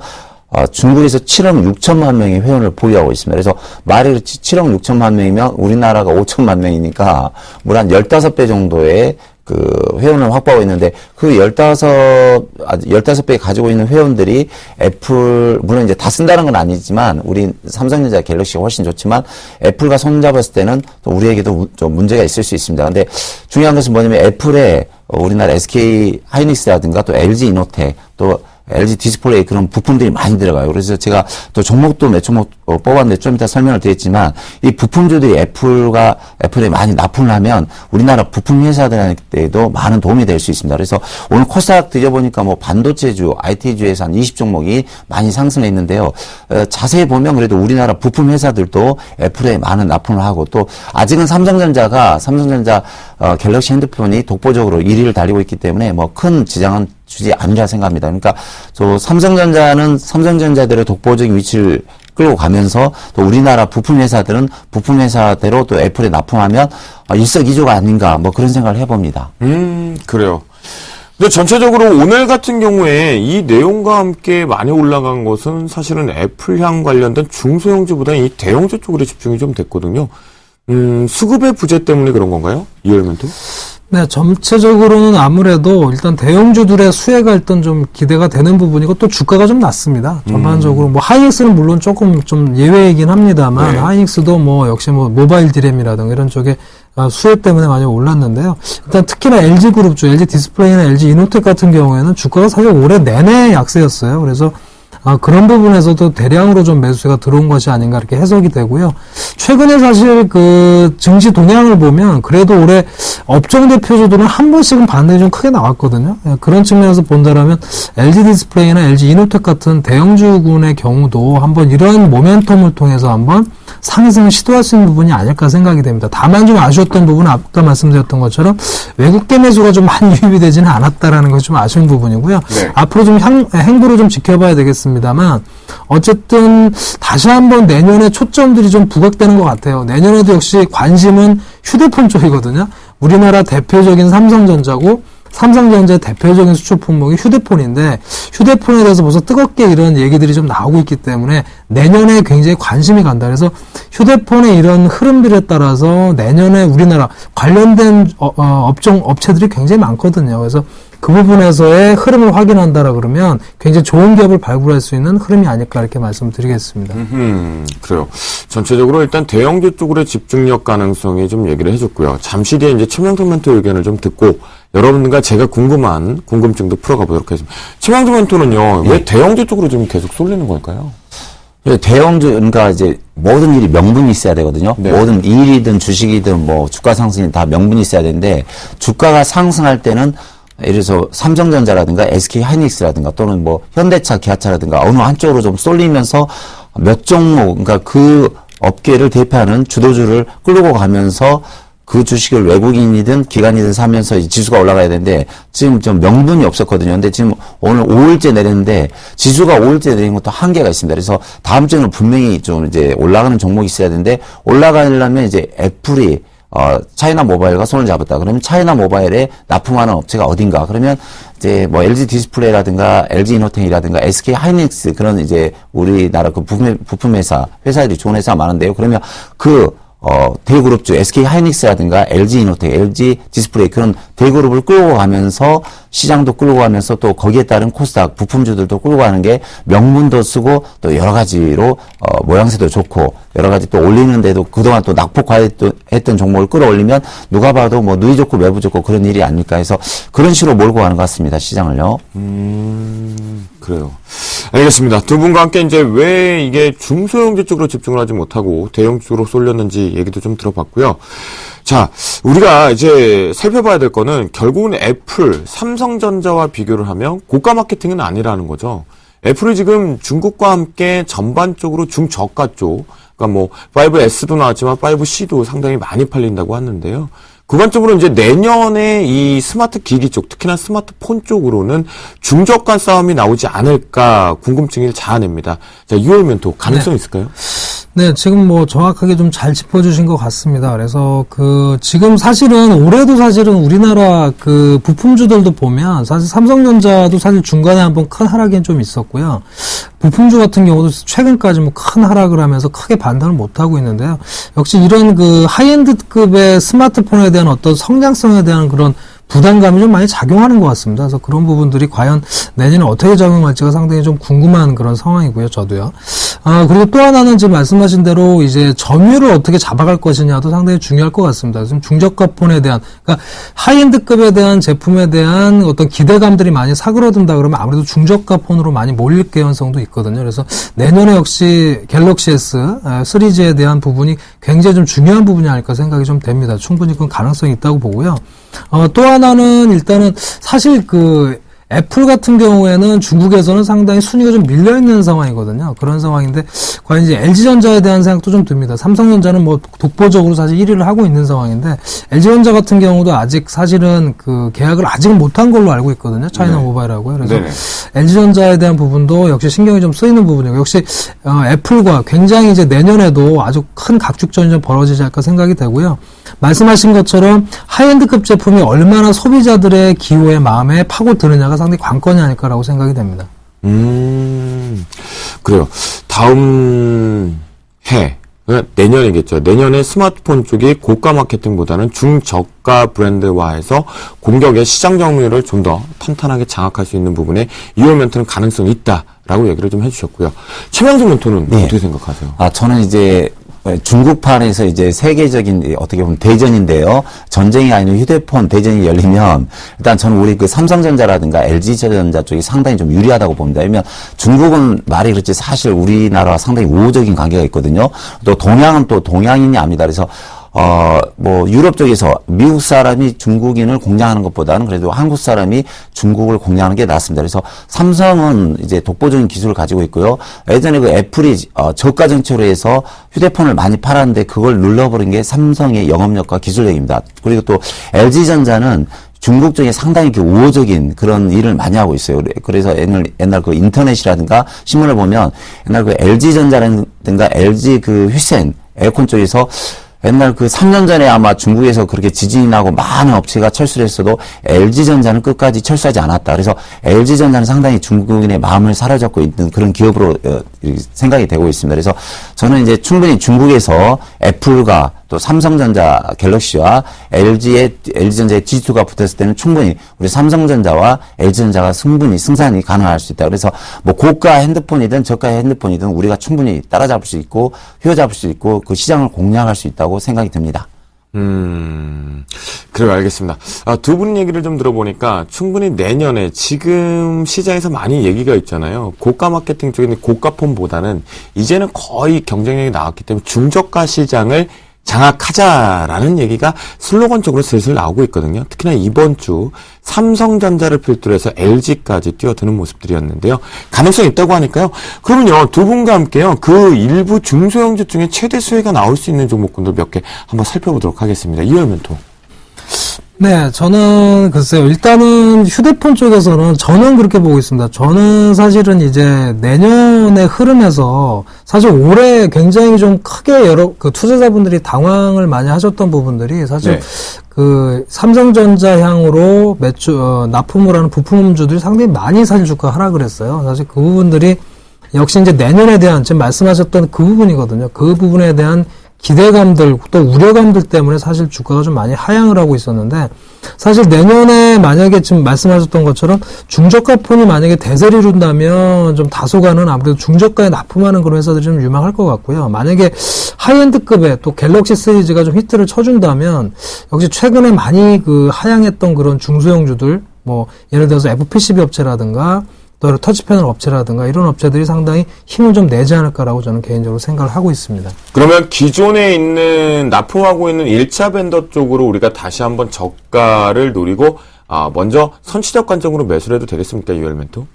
중국에서 7억 6천만 명의 회원을 보유하고 있습니다. 그래서 말이 그렇지 7억 6천만 명이면 우리나라가 5천만 명이니까 물 한 15배 정도의 그 회원을 확보하고 있는데 그 15배 가지고 있는 회원들이 애플, 물론 이제 다 쓴다는 건 아니지만 우리 삼성전자 갤럭시가 훨씬 좋지만 애플과 손잡았을 때는 또 우리에게도 좀 문제가 있을 수 있습니다. 근데 중요한 것은 뭐냐면 애플에 우리나라 SK 하이닉스라든가 또 LG 이노텍 또 LG 디스플레이 그런 부품들이 많이 들어가요. 그래서 제가 또 종목도 몇 종목 뽑았는데 좀 이따 설명을 드리겠지만 이 부품주들이 애플에 많이 납품을 하면 우리나라 부품 회사들한테도 많은 도움이 될 수 있습니다. 그래서 오늘 코스닥 뒤져보니까 뭐 반도체주, IT주에서 한 20종목이 많이 상승했는데요. 자세히 보면 그래도 우리나라 부품 회사들도 애플에 많은 납품을 하고 또 아직은 삼성전자 갤럭시 핸드폰이 독보적으로 1위를 달리고 있기 때문에 뭐 큰 지장은 주지 않으리라 생각합니다. 그러니까 삼성전자는 삼성전자들의 독보적인 위치를 끌고 가면서 또 우리나라 부품 회사들은 부품 회사대로 또 애플에 납품하면 일석이조가 아닌가 뭐 그런 생각을 해봅니다. 그래요. 근데 전체적으로 오늘 같은 경우에 이 내용과 함께 많이 올라간 것은 사실은 애플향 관련된 중소형주보다 이 대형주 쪽으로 집중이 좀 됐거든요. 수급의 부재 때문에 그런 건가요? 이열멘토? 네, 전체적으로는 아무래도 일단 대형주들의 수혜가 일단 좀 기대가 되는 부분이고 또 주가가 좀 낮습니다. 전반적으로 뭐 하이닉스는 물론 조금 좀 예외이긴 합니다만 네. 하이닉스도 뭐 역시 뭐 모바일 디램이라든가 이런 쪽에 수혜 때문에 많이 올랐는데요. 일단 특히나 LG그룹주, LG 디스플레이나 LG 이노텍 같은 경우에는 주가가 사실 올해 내내 약세였어요. 그래서 그런 부분에서도 대량으로 좀 매수세가 들어온 것이 아닌가 이렇게 해석이 되고요. 최근에 사실 그 증시 동향을 보면 그래도 올해 업종 대표주들은 한 번씩은 반등이 좀 크게 나왔거든요. 그런 측면에서 본다라면 LG 디스플레이나 LG 이노텍 같은 대형주군의 경우도 한번 이러한 모멘텀을 통해서 한번 상승을 시도할 수 있는 부분이 아닐까 생각이 됩니다. 다만 좀 아쉬웠던 부분은 아까 말씀드렸던 것처럼 외국계 매수가 좀 많이 유입이 되지는 않았다라는 것이 좀 아쉬운 부분이고요. 네. 앞으로 좀 행보를 좀 지켜봐야 되겠습니다만 어쨌든 다시 한번 내년에 초점들이 좀 부각되는 것 같아요. 내년에도 역시 관심은 휴대폰 쪽이거든요. 우리나라 대표적인 삼성전자고 삼성전자의 대표적인 수출 품목이 휴대폰인데 휴대폰에 대해서 벌써 뜨겁게 이런 얘기들이 좀 나오고 있기 때문에 내년에 굉장히 관심이 간다. 그래서 휴대폰의 이런 흐름들에 따라서 내년에 우리나라 관련된 업체들이 굉장히 많거든요. 그래서 그 부분에서의 흐름을 확인한다라 그러면 굉장히 좋은 기업을 발굴할 수 있는 흐름이 아닐까 이렇게 말씀드리겠습니다. 그래요. 전체적으로 일단 대형주 쪽으로의 집중력 가능성에 좀 얘기를 해줬고요. 잠시 뒤에 이제 최명석 멘토 의견을 좀 듣고 여러분들과 제가 궁금한 궁금증도 풀어가 보도록 하겠습니다. 최명석 멘토는요, 왜 대형주 쪽으로 좀 계속 쏠리는 걸까요? 대형주, 그러니까 이제 모든 일이 명분이 있어야 되거든요. 네. 모든 일이든 주식이든 뭐 주가 상승이 다 명분이 있어야 되는데 주가가 상승할 때는 예를 들어서 삼성전자라든가 SK 하이닉스라든가 또는 뭐 현대차, 기아차라든가 어느 한쪽으로 좀 쏠리면서 몇 종목, 그러니까 그 업계를 대표하는 주도주를 끌고 가면서 그 주식을 외국인이든 기관이든 사면서 이 지수가 올라가야 되는데 지금 좀 명분이 없었거든요. 근데 지금 오늘 5일째 내렸는데 지수가 5일째 내린 것도 한계가 있습니다. 그래서 다음 주에는 분명히 좀 이제 올라가는 종목이 있어야 되는데 올라가려면 이제 애플이 차이나 모바일과 손을 잡았다. 그러면 차이나 모바일에 납품하는 업체가 어딘가. 그러면 이제 뭐 LG 디스플레이라든가 LG 이노텍이라든가 SK 하이닉스 그런 이제 우리나라 그 부품 회사들이 좋은 회사가 많은데요. 그러면 그 대그룹주 SK 하이닉스라든가 LG 이노텍, LG 디스플레이 그런 대그룹을 끌고 가면서 시장도 끌고 가면서 또 거기에 따른 코스닥 부품주들도 끌고 가는 게 명분도 쓰고 또 여러 가지로 모양새도 좋고 여러 가지 또 올리는데도 그동안 또 낙폭과했던 종목을 끌어올리면 누가 봐도 뭐 누이 좋고 매부 좋고 그런 일이 아닐까 해서 그런 식으로 몰고 가는 것 같습니다. 시장을요. 그래요. 알겠습니다. 두 분과 함께 이제 왜 이게 중소형주 쪽으로 집중을 하지 못하고 대형 쪽으로 쏠렸는지 얘기도 좀 들어봤고요. 자, 우리가 이제 살펴봐야 될 거는 결국은 애플, 삼성전자와 비교를 하면 고가 마케팅은 아니라는 거죠. 애플이 지금 중국과 함께 전반적으로 중저가 쪽, 그러니까 뭐 5S도 나왔지만 5C도 상당히 많이 팔린다고 하는데요. 그관점으로 이제 내년에 이 스마트 기기 쪽, 특히나 스마트폰 쪽으로는 중저가 싸움이 나오지 않을까 궁금증을 자아냅니다. 자, 유월멘토 가능성 있을까요? 네, 지금 뭐 정확하게 좀 잘 짚어주신 것 같습니다. 그래서 지금 사실은 올해도 사실은 우리나라 부품주들도 보면 사실 삼성전자도 사실 중간에 한번 큰 하락이 좀 있었고요. 부품주 같은 경우도 최근까지 뭐 큰 하락을 하면서 크게 반등을 못 하고 있는데요. 역시 이런 하이엔드급의 스마트폰에 대한 어떤 성장성에 대한 그런 부담감이 좀 많이 작용하는 것 같습니다. 그래서 그런 부분들이 과연 내년에 어떻게 작용할지가 상당히 좀 궁금한 그런 상황이고요, 저도요. 그리고 또 하나는 지금 말씀하신 대로 이제 점유율을 어떻게 잡아갈 것이냐도 상당히 중요할 것 같습니다. 지금 중저가 폰에 대한, 그러니까 하이엔드급에 대한 제품에 대한 어떤 기대감들이 많이 사그러든다 그러면 아무래도 중저가 폰으로 많이 몰릴 개연성도 있거든요. 그래서 내년에 역시 갤럭시 S, 시리즈에 대한 부분이 굉장히 좀 중요한 부분이 아닐까 생각이 좀 됩니다. 충분히 그건 가능성이 있다고 보고요. 또 하나는 일단은 사실 애플 같은 경우에는 중국에서는 상당히 순위가 좀 밀려있는 상황이거든요. 그런 상황인데, 과연 이제 LG전자에 대한 생각도 좀 듭니다. 삼성전자는 뭐 독보적으로 사실 1위를 하고 있는 상황인데, LG전자 같은 경우도 아직 사실은 계약을 아직 못한 걸로 알고 있거든요. 차이나 모바일하고요. 그래서 네네. LG전자에 대한 부분도 역시 신경이 좀 쓰이는 부분이고, 역시, 애플과 굉장히 이제 내년에도 아주 큰 각축전이 좀 벌어지지 않을까 생각이 되고요. 말씀하신 것처럼 하이엔드급 제품이 얼마나 소비자들의 기호의 마음에 파고드느냐가 상당히 관건이 아닐까라고 생각이 됩니다. 그래요. 다음 해, 내년이겠죠. 내년에 스마트폰 쪽이 고가 마케팅보다는 중저가 브랜드화해서 공격의 시장 점유율을 좀 더 탄탄하게 장악할 수 있는 부분에 이월 멘토는 가능성이 있다라고 얘기를 좀 해주셨고요. 최명준 멘토는 네. 어떻게 생각하세요? 저는 이제 중국판에서 이제 세계적인 어떻게 보면 대전인데요. 전쟁이 아닌 휴대폰 대전이 열리면 일단 저는 우리 삼성전자라든가 LG전자 쪽이 상당히 좀 유리하다고 봅니다. 왜냐면 중국은 말이 그렇지 사실 우리나라와 상당히 우호적인 관계가 있거든요. 또 동양은 또 동양인이 압니다. 그래서 뭐 유럽 쪽에서 미국 사람이 중국인을 공략하는 것보다는 그래도 한국 사람이 중국을 공략하는 게 낫습니다. 그래서 삼성은 이제 독보적인 기술을 가지고 있고요. 예전에 애플이 저가 정책으로 해서 휴대폰을 많이 팔았는데 그걸 눌러버린 게 삼성의 영업력과 기술력입니다. 그리고 또 LG전자는 중국 쪽에 상당히 우호적인 그런 일을 많이 하고 있어요. 그래서 옛날 인터넷이라든가 신문을 보면 옛날 LG전자라든가 LG 휘센 에어컨 쪽에서 옛날 3년 전에 아마 중국에서 그렇게 지진이 나고 많은 업체가 철수를 했어도 LG전자는 끝까지 철수하지 않았다. 그래서 LG전자는 상당히 중국인의 마음을 사로잡고 있는 그런 기업으로 생각이 되고 있습니다. 그래서 저는 이제 충분히 중국에서 애플과 또 삼성전자 갤럭시와 LG전자의 G2가 붙었을 때는 충분히 우리 삼성전자와 LG전자가 승산이 가능할 수 있다. 그래서 뭐 고가 핸드폰이든 저가 핸드폰이든 우리가 충분히 따라잡을 수 있고 휘어잡을 수 있고 그 시장을 공략할 수 있다고 생각이 듭니다. 그래요, 알겠습니다. 두 분 얘기를 좀 들어보니까 충분히 내년에 지금 시장에서 많이 얘기가 있잖아요. 고가 마케팅 쪽에는 고가폰보다는 이제는 거의 경쟁력이 나왔기 때문에 중저가 시장을 장악하자라는 얘기가 슬로건적으로 슬슬 나오고 있거든요. 특히나 이번 주 삼성전자를 필두로 해서 LG까지 뛰어드는 모습들이었는데요. 가능성이 있다고 하니까요. 그러면요, 두 분과 함께요, 일부 중소형주 중에 최대 수혜가 나올 수 있는 종목군들 몇 개 한번 살펴보도록 하겠습니다. 이월 멘토. 네, 저는 글쎄요. 일단은 휴대폰 쪽에서는 저는 그렇게 보고 있습니다. 저는 사실은 이제 내년의 흐름에서 사실 올해 굉장히 좀 크게 투자자분들이 당황을 많이 하셨던 부분들이 사실 삼성전자 향으로 납품을 하는 부품주들이 상당히 많이 사실 주가 하락을 했어요. 사실 그 부분들이 역시 이제 내년에 대한 지금 말씀하셨던 그 부분이거든요. 그 부분에 대한 기대감들 또 우려감들 때문에 사실 주가가 좀 많이 하향을 하고 있었는데 사실 내년에 만약에 지금 말씀하셨던 것처럼 중저가 폰이 만약에 대세를 이룬다면 좀 다소가는 아무래도 중저가에 납품하는 그런 회사들이 좀 유망할 것 같고요. 만약에 하이엔드급의 또 갤럭시 시리즈가 좀 히트를 쳐준다면 역시 최근에 많이 그 하향했던 그런 중소형주들 뭐 예를 들어서 FPCB 업체라든가 또 터치패널 업체라든가 이런 업체들이 상당히 힘을 좀 내지 않을까라고 저는 개인적으로 생각을 하고 있습니다. 그러면 기존에 있는 납품하고 있는 1차 벤더 쪽으로 우리가 다시 한번 저가를 노리고 먼저 선취적 관점으로 매수를 해도 되겠습니까? 유얼멘토?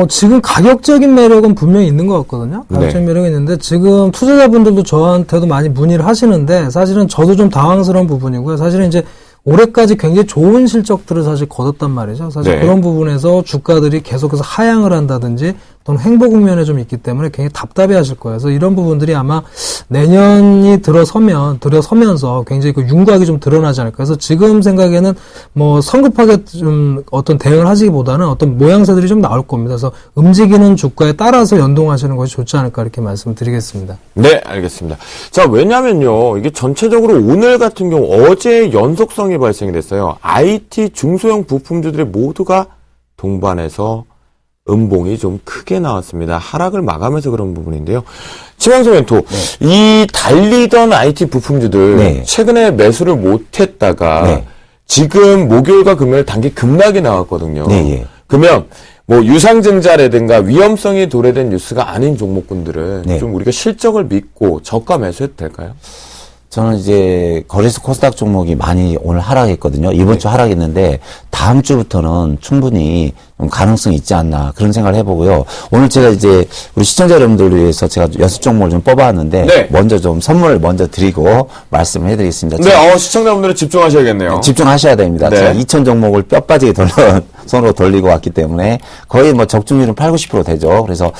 지금 가격적인 매력은 분명히 있는 것 같거든요. 가격적인 매력이 있는데 지금 투자자분들도 저한테도 많이 문의를 하시는데 사실은 저도 좀 당황스러운 부분이고요. 사실은 이제 올해까지 굉장히 좋은 실적들을 사실 거뒀단 말이죠. 사실 네. 그런 부분에서 주가들이 계속해서 하향을 한다든지 또는 횡보 국면에 좀 있기 때문에 굉장히 답답해 하실 거예요. 그래서 이런 부분들이 아마 내년이 들어서면서 굉장히 그 윤곽이 좀 드러나지 않을까. 그래서 지금 생각에는 뭐 성급하게 좀 어떤 대응을 하시기보다는 어떤 모양새들이 좀 나올 겁니다. 그래서 움직이는 주가에 따라서 연동하시는 것이 좋지 않을까 이렇게 말씀드리겠습니다. 네, 알겠습니다. 자, 왜냐면요, 이게 전체적으로 오늘 같은 경우 어제 연속성이 발생이 됐어요. IT 중소형 부품주들이 모두가 동반해서 음봉이 좀 크게 나왔습니다. 하락을 마감해서 그런 부분인데요. 치명서 멘토, 이 달리던 IT 부품주들 네. 최근에 매수를 못했다가 네. 지금 목요일과 금요일 단기 급락이 나왔거든요. 네, 예. 그러면 뭐 유상증자라든가 위험성이 도래된 뉴스가 아닌 종목군들은 네. 좀 우리가 실적을 믿고 저가 매수해도 될까요? 저는 이제 거래소 코스닥 종목이 많이 오늘 하락했거든요. 이번 주 하락했는데 다음 주부터는 충분히 좀 가능성이 있지 않나 그런 생각을 해보고요. 오늘 제가 이제 우리 시청자 여러분들을 위해서 제가 6종목을 좀 뽑아왔는데 네. 먼저 좀 선물을 먼저 드리고 말씀을 해드리겠습니다. 네, 시청자분들은 집중하셔야겠네요. 집중하셔야 됩니다. 네. 제가 2천 종목을 뼈 빠지게 손으로 돌리고 왔기 때문에 거의 뭐 적중률은 80~90% 되죠. 그래서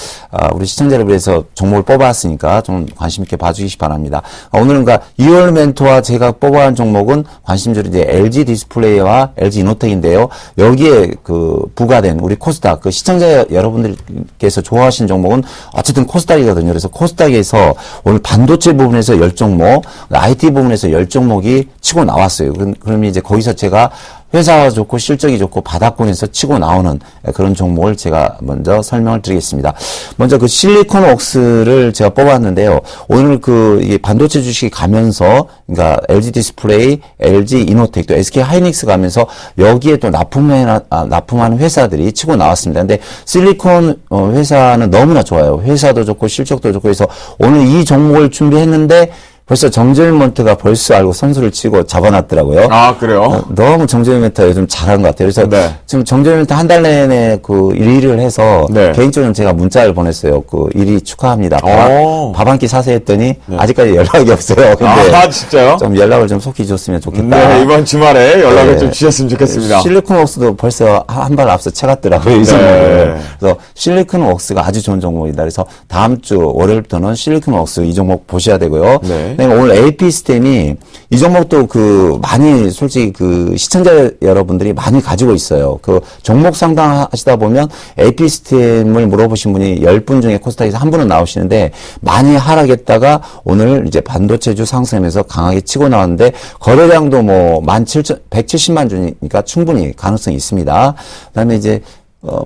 우리 시청자를 위해서 종목을 뽑아왔으니까 좀 관심 있게 봐주시기 바랍니다. 오늘은 그러니까 유얼멘토와 제가 뽑아온 종목은 관심주로 이제 LG 디스플레이와 LG 이노텍인데요. 여기에 그 부과된 우리 코스닥 그 시청자 여러분들께서 좋아하시는 종목은 어쨌든 코스닥이거든요. 그래서 코스닥에서 오늘 반도체 부분에서 10종목, IT 부분에서 10종목이 치고 나왔어요. 그러면 이제 거기서 제가 회사가 좋고 실적이 좋고 바닥권에서 치고 나오는 그런 종목을 제가 먼저 설명을 드리겠습니다. 먼저 그 실리콘웍스를 제가 뽑았는데요. 오늘 이 반도체 주식이 가면서, 그러니까 LG 디스플레이, LG 이노텍, 또 SK 하이닉스 가면서 여기에 또 납품하는 회사들이 치고 나왔습니다. 근데 실리콘 회사는 너무나 좋아요. 회사도 좋고 실적도 좋고 해서 오늘 이 종목을 준비했는데 벌써 정재민멘토가 벌써 알고 선수를 치고 잡아놨더라고요. 아, 그래요? 너무 정재민멘토가 요즘 잘한 것 같아요. 그래서 네. 지금 정재민멘토 한 달 내내 그 1위를 해서 네. 개인적으로 제가 문자를 보냈어요. 그 1위 축하합니다. 밥 한 끼 사세요 했더니 아직까지 연락이 없어요. 근데 진짜요? 좀 연락을 좀 속히 줬으면 좋겠다. 네, 이번 주말에 연락을 네. 좀 주셨으면 좋겠습니다. 실리콘웍스도 벌써 한 발 앞서 쳐갔더라고요. 이 종목을. 그래서 실리콘웍스가 아주 좋은 종목이다. 그래서 다음 주 월요일부터는 실리콘웍스 이 종목 보셔야 되고요. 네. 오늘 AP스템이 이 종목도 많이 솔직히 시청자 여러분들이 많이 가지고 있어요. 종목 상담하시다 보면 AP스템을 물어보신 분이 10분 중에 코스닥에서 한 분은 나오시는데 많이 하락했다가 오늘 이제 반도체주 상승하면서 강하게 치고 나왔는데 거래량도 뭐 170만 주니까 충분히 가능성이 있습니다. 그다음에 이제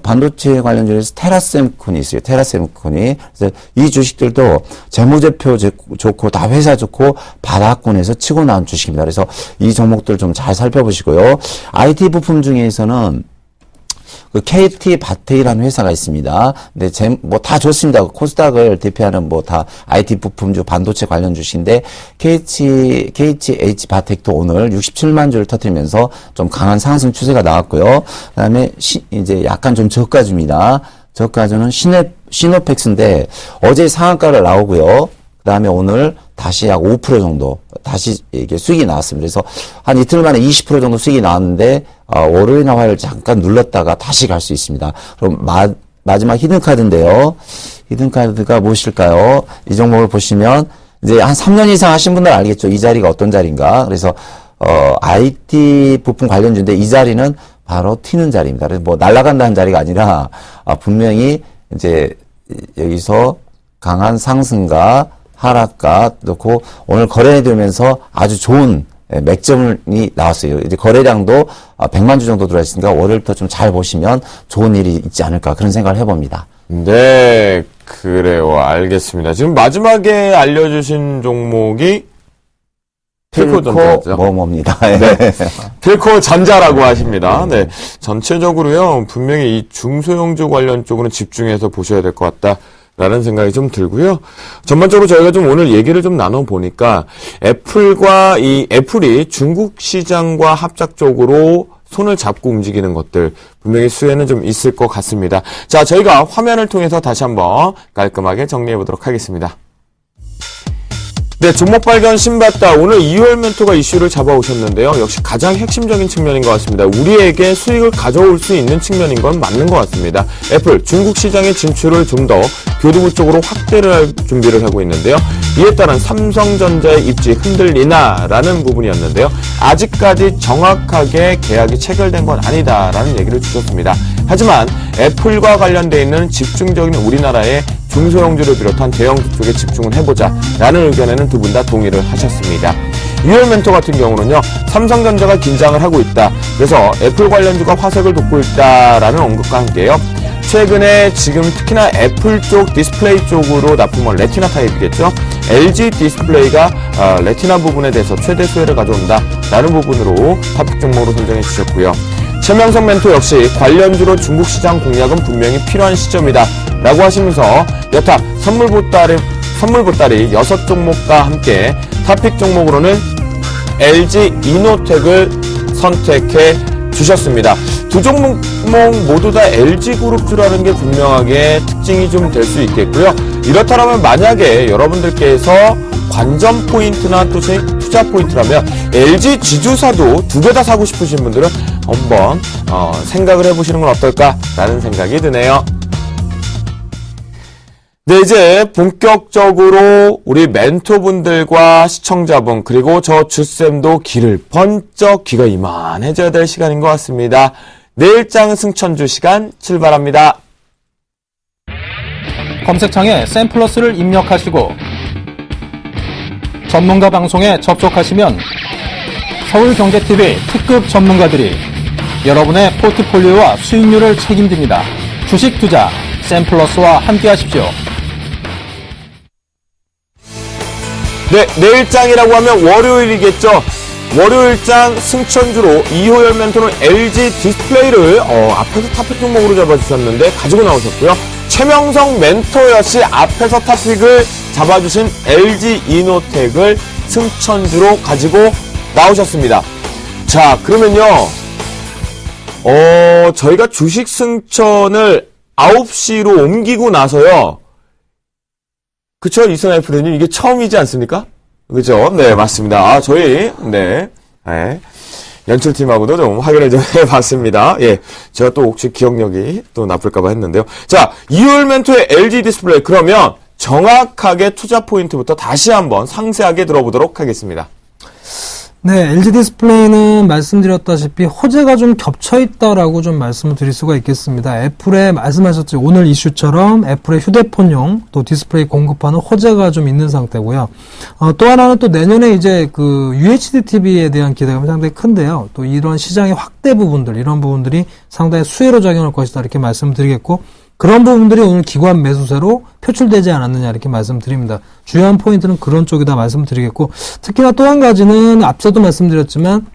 반도체 관련주에서 테라셈콘이 있어요. 테라셈콘이. 그래서 이 주식들도 재무제표 좋고 다 회사 좋고 바닥권에서 치고 나온 주식입니다. 그래서 이 종목들 좀 잘 살펴보시고요. IT 부품 중에서는 KT 바테이라는 회사가 있습니다. 근데 뭐 다 좋습니다. 코스닥을 대표하는 뭐 다 IT 부품주 반도체 관련 주식인데 KTH 바텍도 오늘 67만 주를 터뜨리면서 좀 강한 상승 추세가 나왔고요. 그다음에 이제 약간 좀 저가주입니다. 저가주는 시노펙스인데 어제 상한가를 나오고요. 그다음에 오늘 다시 약 5% 정도 다시 이게 수익이 나왔습니다. 그래서 한 이틀 만에 20% 정도 수익이 나왔는데 월요일이나 화요일 잠깐 눌렀다가 다시 갈 수 있습니다. 그럼 마지막 히든카드인데요. 히든카드가 무엇일까요? 이 종목을 보시면 이제 한 3년 이상 하신 분들 알겠죠. 이 자리가 어떤 자리인가. 그래서 IT 부품 관련주인데 이 자리는 바로 튀는 자리입니다. 그래서 뭐 날아간다는 자리가 아니라 분명히 이제 여기서 강한 상승과 하락가 넣고 오늘 거래되면서 아주 좋은 맥점이 나왔어요. 이제 거래량도 100만 주 정도 들어있으니까 월요일부터 좀 잘 보시면 좋은 일이 있지 않을까 그런 생각을 해봅니다. 네, 그래요. 알겠습니다. 지금 마지막에 알려주신 종목이 필코 전자죠. 뭐뭐입니다. 필코 전자라고 하십니다. 네. 전체적으로요, 분명히 이 중소형주 관련 쪽으로 집중해서 보셔야 될 것 같다라는 생각이 좀 들고요. 전반적으로 저희가 좀 오늘 얘기를 좀 나눠보니까 애플이 중국 시장과 합작적으로 손을 잡고 움직이는 것들 분명히 수혜는 좀 있을 것 같습니다. 자, 저희가 화면을 통해서 다시 한번 깔끔하게 정리해 보도록 하겠습니다. 네, 종목 발견 신봤다. 오늘 이효열 멘토가 이슈를 잡아오셨는데요. 역시 가장 핵심적인 측면인 것 같습니다. 우리에게 수익을 가져올 수 있는 측면인 건 맞는 것 같습니다. 애플, 중국 시장의 진출을 좀 더 교두부 쪽으로 확대를 할 준비를 하고 있는데요. 이에 따른 삼성전자의 입지 흔들리나라는 부분이었는데요. 아직까지 정확하게 계약이 체결된 건 아니다라는 얘기를 주셨습니다. 하지만 애플과 관련되어 있는 집중적인 우리나라의 중소형주를 비롯한 대형주 쪽에 집중을 해보자 라는 의견에는 두 분 다 동의를 하셨습니다. 이효열 멘토 같은 경우는요, 삼성전자가 긴장을 하고 있다. 그래서 애플 관련주가 화색을 돋고 있다라는 언급과 함께요. 최근에 지금 특히나 애플 쪽 디스플레이 쪽으로 납품한 레티나 타입이겠죠. LG 디스플레이가 레티나 부분에 대해서 최대 수혜를 가져온다 라는 부분으로 탑픽 종목으로 선정해 주셨고요. 최명석 멘토 역시 관련주로 중국 시장 공략은 분명히 필요한 시점이다 라고 하시면서 여타 선물 보따리 6종목과 함께 탑픽 종목으로는 LG 이노텍을 선택해 주셨습니다. 두 종목 모두 다 LG그룹주라는 게 분명하게 특징이 좀 될 수 있겠고요. 이렇다면 만약에 여러분들께서 관전 포인트나 또 투자 포인트라면 LG 지주사도 두 개 다 사고 싶으신 분들은 한번 생각을 해보시는 건 어떨까라는 생각이 드네요. 네, 이제 본격적으로 우리 멘토분들과 시청자분 그리고 저 주쌤도 귀를 번쩍 귀가 이만해져야 될 시간인 것 같습니다. 내일장 승천주 시간 출발합니다. 검색창에 샘플러스를 입력하시고 전문가 방송에 접속하시면 서울경제TV 특급 전문가들이 여러분의 포트폴리오와 수익률을 책임집니다. 주식 투자 샘플러스와 함께 하십시오. 네, 내일장이라고 하면 월요일이겠죠. 월요일장 승천주로 이효열 멘토는 LG 디스플레이를 앞에서 탑픽 종목으로 잡아주셨는데 가지고 나오셨고요. 최명성 멘토 역시 앞에서 탑픽을 잡아주신 LG 이노텍을 승천주로 가지고 나오셨습니다. 자, 그러면요. 저희가 주식 승천을 9시로 옮기고 나서요. 그쵸, 이승환 프로님, 이게 처음이지 않습니까? 그죠? 네, 맞습니다. 저희, 연출팀하고도 좀 확인을 좀 해봤습니다. 예. 제가 또 혹시 기억력이 또 나쁠까봐 했는데요. 자, 이효열 멘토의 LG 디스플레이. 그러면 정확하게 투자 포인트부터 다시 한번 상세하게 들어보도록 하겠습니다. 네, LG 디스플레이는 말씀드렸다시피 호재가 좀 겹쳐있다라고 좀 말씀을 드릴 수가 있겠습니다. 애플에 말씀하셨죠. 오늘 이슈처럼 애플의 휴대폰용 또 디스플레이 공급하는 호재가 좀 있는 상태고요. 또 하나는 또 내년에 이제 그 UHD TV에 대한 기대감이 상당히 큰데요. 또 이런 시장의 확대 부분들, 이런 부분들이 상당히 수혜로 작용할 것이다. 이렇게 말씀드리겠고, 그런 부분들이 오늘 기관 매수세로 표출되지 않았느냐 이렇게 말씀드립니다. 주요한 포인트는 그런 쪽이다 말씀드리겠고, 특히나 또 한 가지는 앞서도 말씀드렸지만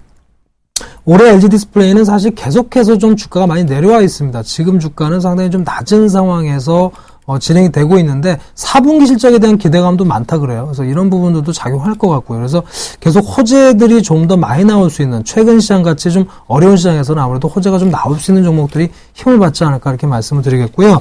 올해 LG 디스플레이는 사실 계속해서 좀 주가가 많이 내려와 있습니다. 지금 주가는 상당히 좀 낮은 상황에서 진행이 되고 있는데 4분기 실적에 대한 기대감도 많다 그래요. 그래서 이런 부분들도 작용할 것 같고요. 그래서 계속 호재들이 좀 더 많이 나올 수 있는, 최근 시장 같이 좀 어려운 시장에서는 아무래도 호재가 좀 나올 수 있는 종목들이 힘을 받지 않을까 이렇게 말씀을 드리겠고요.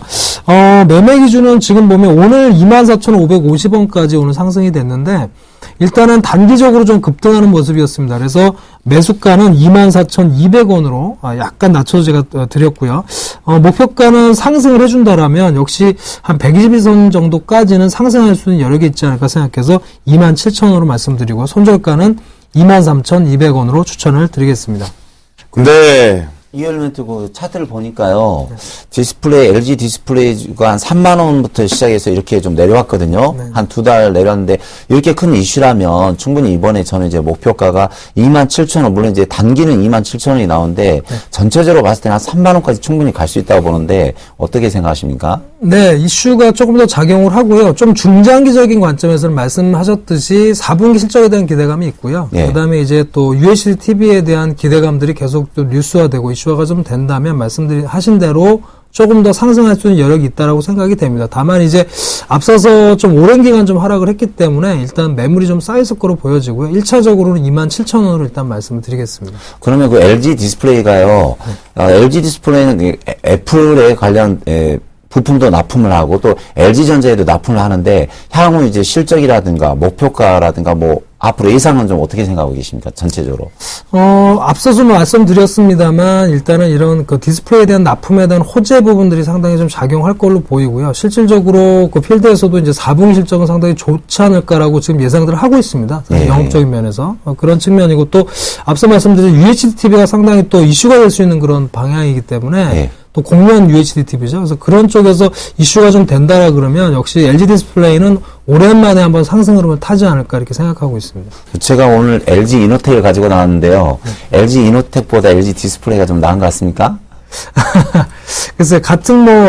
매매 기준은 지금 보면 오늘 24,550원까지 오늘 상승이 됐는데 일단은 단기적으로 좀 급등하는 모습이었습니다. 그래서 매수가는 24,200원으로 약간 낮춰서 제가 드렸고요. 목표가는 상승을 해준다라면 역시 한 122선 정도까지는 상승할 수 있는 여력이 있지 않을까 생각해서 27,000원으로 말씀드리고 손절가는 23,200원으로 추천을 드리겠습니다. 근데 이얼멘트 그 차트를 보니까요. 디스플레이, LG 디스플레이가 한 3만 원부터 시작해서 이렇게 좀 내려왔거든요. 한 2달 내렸는데 이렇게 큰 이슈라면 충분히 이번에 저는 이제 목표가가 27,000원, 물론 이제 단기는 27,000원이 나오는데 전체적으로 봤을 때는 한 3만 원까지 충분히 갈 수 있다고 보는데 어떻게 생각하십니까? 네, 이슈가 조금 더 작용을 하고요. 좀 중장기적인 관점에서는 말씀하셨듯이 4분기 실적에 대한 기대감이 있고요. 예. 그다음에 이제 또 UHD TV에 대한 기대감들이 계속 또 뉴스화되고 이슈화가 좀 된다면 하신 대로 조금 더 상승할 수 있는 여력이 있다라고 생각이 됩니다. 다만 이제 앞서서 좀 오랜 기간 좀 하락을 했기 때문에 일단 매물이 좀 쌓였을 거로 보여지고요. 1차적으로는 27,000원으로 일단 말씀을 드리겠습니다. 그러면 그 LG 디스플레이가요. LG 디스플레이는 이 애플에 관련 부품도 납품을 하고 또 LG전자에도 납품을 하는데 향후 이제 실적이라든가 목표가라든가 뭐 앞으로 예상은 좀 어떻게 생각하고 계십니까? 전체적으로. 앞서서 말씀드렸습니다만 일단은 이런 그 디스플레이에 대한 납품에 대한 호재 부분들이 상당히 좀 작용할 걸로 보이고요. 실질적으로 그 필드에서도 이제 4분기 실적은 상당히 좋지 않을까라고 지금 예상들을 하고 있습니다. 네. 영업적인 면에서. 그런 측면이고 또 앞서 말씀드린 UHD TV가 상당히 또 이슈가 될 수 있는 그런 방향이기 때문에 네. 또 공유한 UHD TV죠. 그래서 그런 쪽에서 이슈가 좀 된다라 그러면 역시 LG 디스플레이는 오랜만에 한번 상승 흐름을 타지 않을까 이렇게 생각하고 있습니다. 제가 오늘 LG 이노텍을 가지고 나왔는데요. LG 이노텍보다 LG 디스플레이가 좀 나은 것 같습니까? 글쎄,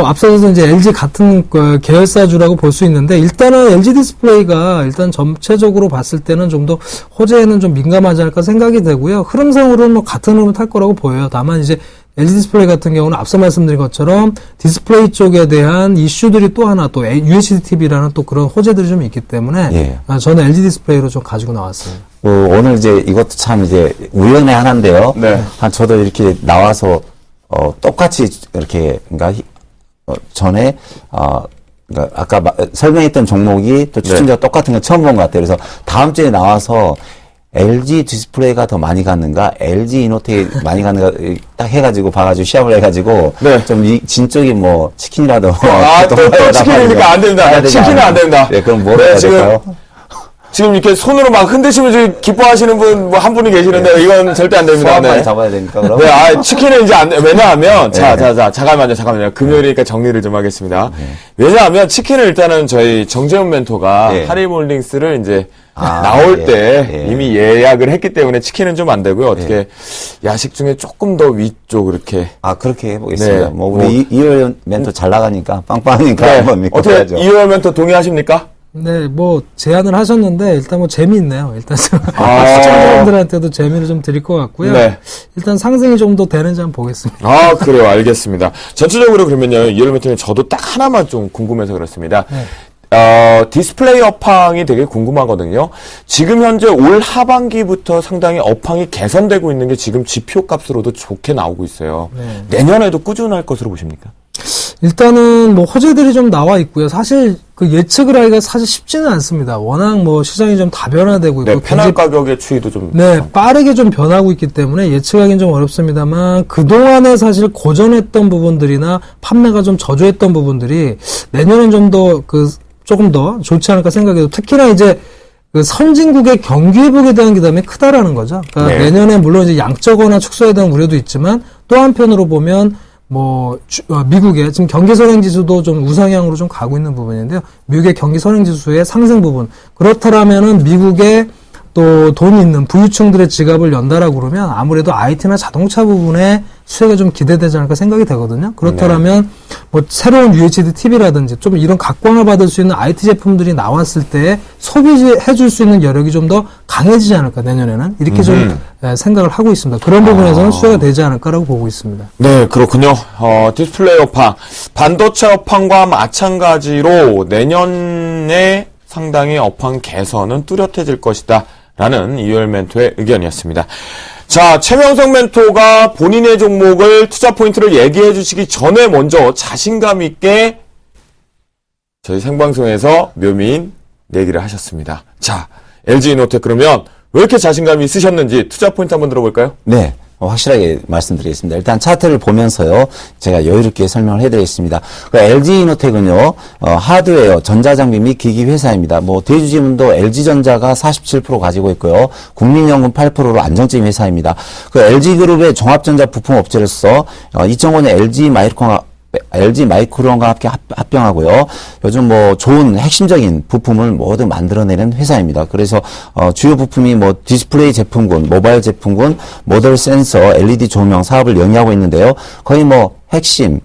앞서서 이제 LG 같은 계열사주라고 볼 수 있는데, 일단은 LG 디스플레이가 일단 전체적으로 봤을 때는 좀 더 호재에는 좀 민감하지 않을까 생각이 되고요. 흐름상으로는 뭐 같은 흐름을 탈 거라고 보여요. 다만 이제 LG 디스플레이 같은 경우는 앞서 말씀드린 것처럼 디스플레이 쪽에 대한 이슈들이 또 하나 또 UHD TV라는 또 그런 호재들이 좀 있기 때문에 예. 저는 LG 디스플레이로 좀 가지고 나왔습니다. 오늘 이제 이것도 참 이제 우연의 하나인데요. 네. 저도 이렇게 나와서 똑같이 이렇게 그러니까 전에 그러니까 아까 설명했던 종목이 또 추천자가 똑같은 거 처음 본 것 같아요. 그래서 다음 주에 나와서 LG 디스플레이가 더 많이 갔는가, LG 이노텍이 많이 갔는가 딱 해가지고 봐가지고 시합을 해가지고 네. 좀 진적인 뭐 치킨이라도 또 치킨이니까 안 됩니다. 치킨은 안 된다. 네, 그럼 뭐라 해야 될까요? 지금 이렇게 손으로 막 흔드시면서 기뻐하시는 분 뭐 한 분이 계시는데 이건 절대 안 됩니다. 소화까지 잡아야 되니까 그럼. 네, 치킨은 이제 안 돼. 왜냐하면 잠깐만요. 금요일이니까 정리를 좀 하겠습니다. 왜냐하면 치킨을 일단은 저희 정재훈 멘토가 하리몰딩스를 이제 나올 때 이미 예약을 했기 때문에 치킨은 좀 안 되고요. 어떻게 야식 중에 조금 더 위쪽 이렇게 그렇게 해보겠습니다. 네. 뭐 우리 이월 멘토 잘 나가니까 빵빵하니까 한번 믿고 어떻게 가야죠. 이월 멘토 동의하십니까? 네, 뭐 제안을 하셨는데 일단 뭐 재미있네요. 일단 시청자분들한테도 재미를 좀 드릴 것 같고요. 네. 일단 상승이 좀 더 되는지 한번 보겠습니다. 그래요. 알겠습니다. 전체적으로 그러면요. 이월 멘토는 저도 딱 하나만 좀 궁금해서 그렇습니다. 디스플레이 업황이 되게 궁금하거든요. 지금 현재 올 하반기부터 상당히 업황이 개선되고 있는 게 지금 지표 값으로도 좋게 나오고 있어요. 내년에도 꾸준할 것으로 보십니까? 일단은 뭐 호재들이 좀 나와 있고요. 사실 그 예측을 하기가 사실 쉽지는 않습니다. 워낙 뭐 시장이 좀 다변화되고 있고 패널 가격의 추이도 좀 빠르게 좀 변하고 있기 때문에 예측하기는 좀 어렵습니다만 그동안에 사실 고전했던 부분들이나 판매가 좀 저조했던 부분들이 내년엔 좀 더 조금 더 좋지 않을까 생각해요. 특히나 이제 그 선진국의 경기 회복에 대한 기대감이 크다라는 거죠. 그러니까 내년에 물론 이제 양적거나 축소에 대한 우려도 있지만 또 한편으로 보면 미국의 지금 경기 선행 지수도 좀 우상향으로 좀 가고 있는 부분인데요. 미국의 경기 선행 지수의 상승 부분. 그렇다라면은 미국의 또 돈 있는 부유층들의 지갑을 연다라고 그러면 아무래도 IT나 자동차 부분에 수혜가 좀 기대되지 않을까 생각이 되거든요. 그렇다라면 뭐 새로운 UHD TV라든지 좀 이런 각광을 받을 수 있는 IT 제품들이 나왔을 때 소비해 줄 수 있는 여력이 좀 더 강해지지 않을까 내년에는 이렇게 좀 생각을 하고 있습니다. 그런 부분에서는 수혜가 되지 않을까라고 보고 있습니다. 네, 그렇군요. 디스플레이 업황, 반도체 업황과 마찬가지로 내년에 상당히 업황 개선은 뚜렷해질 것이다. 라는 이월 멘토의 의견이었습니다. 자, 최명석 멘토가 본인의 종목을 투자 포인트를 얘기해 주시기 전에 먼저 자신감 있게 저희 생방송에서 묘민 내기를 하셨습니다. 자, LG 이노텍 그러면 왜 이렇게 자신감이 있으셨는지 투자 포인트 한번 들어볼까요? 네. 확실하게 말씀드리겠습니다. 일단 차트를 보면서요, 제가 여유롭게 설명을 해드리겠습니다. 그 LG이노텍은요, 하드웨어, 전자장비 및 기기 회사입니다. 뭐 대주주분도 LG전자가 47% 가지고 있고요, 국민연금 8%로 안정적인 회사입니다. 그 LG그룹의 종합전자 부품 업체로서 2005년 LG 마이크론과 함께 합병하고요. 요즘 뭐 좋은 핵심적인 부품을 모두 만들어내는 회사입니다. 그래서 주요 부품이 뭐 디스플레이 제품군, 모바일 제품군, 모델 센서, LED 조명 사업을 영위하고 있는데요. 거의 뭐 핵심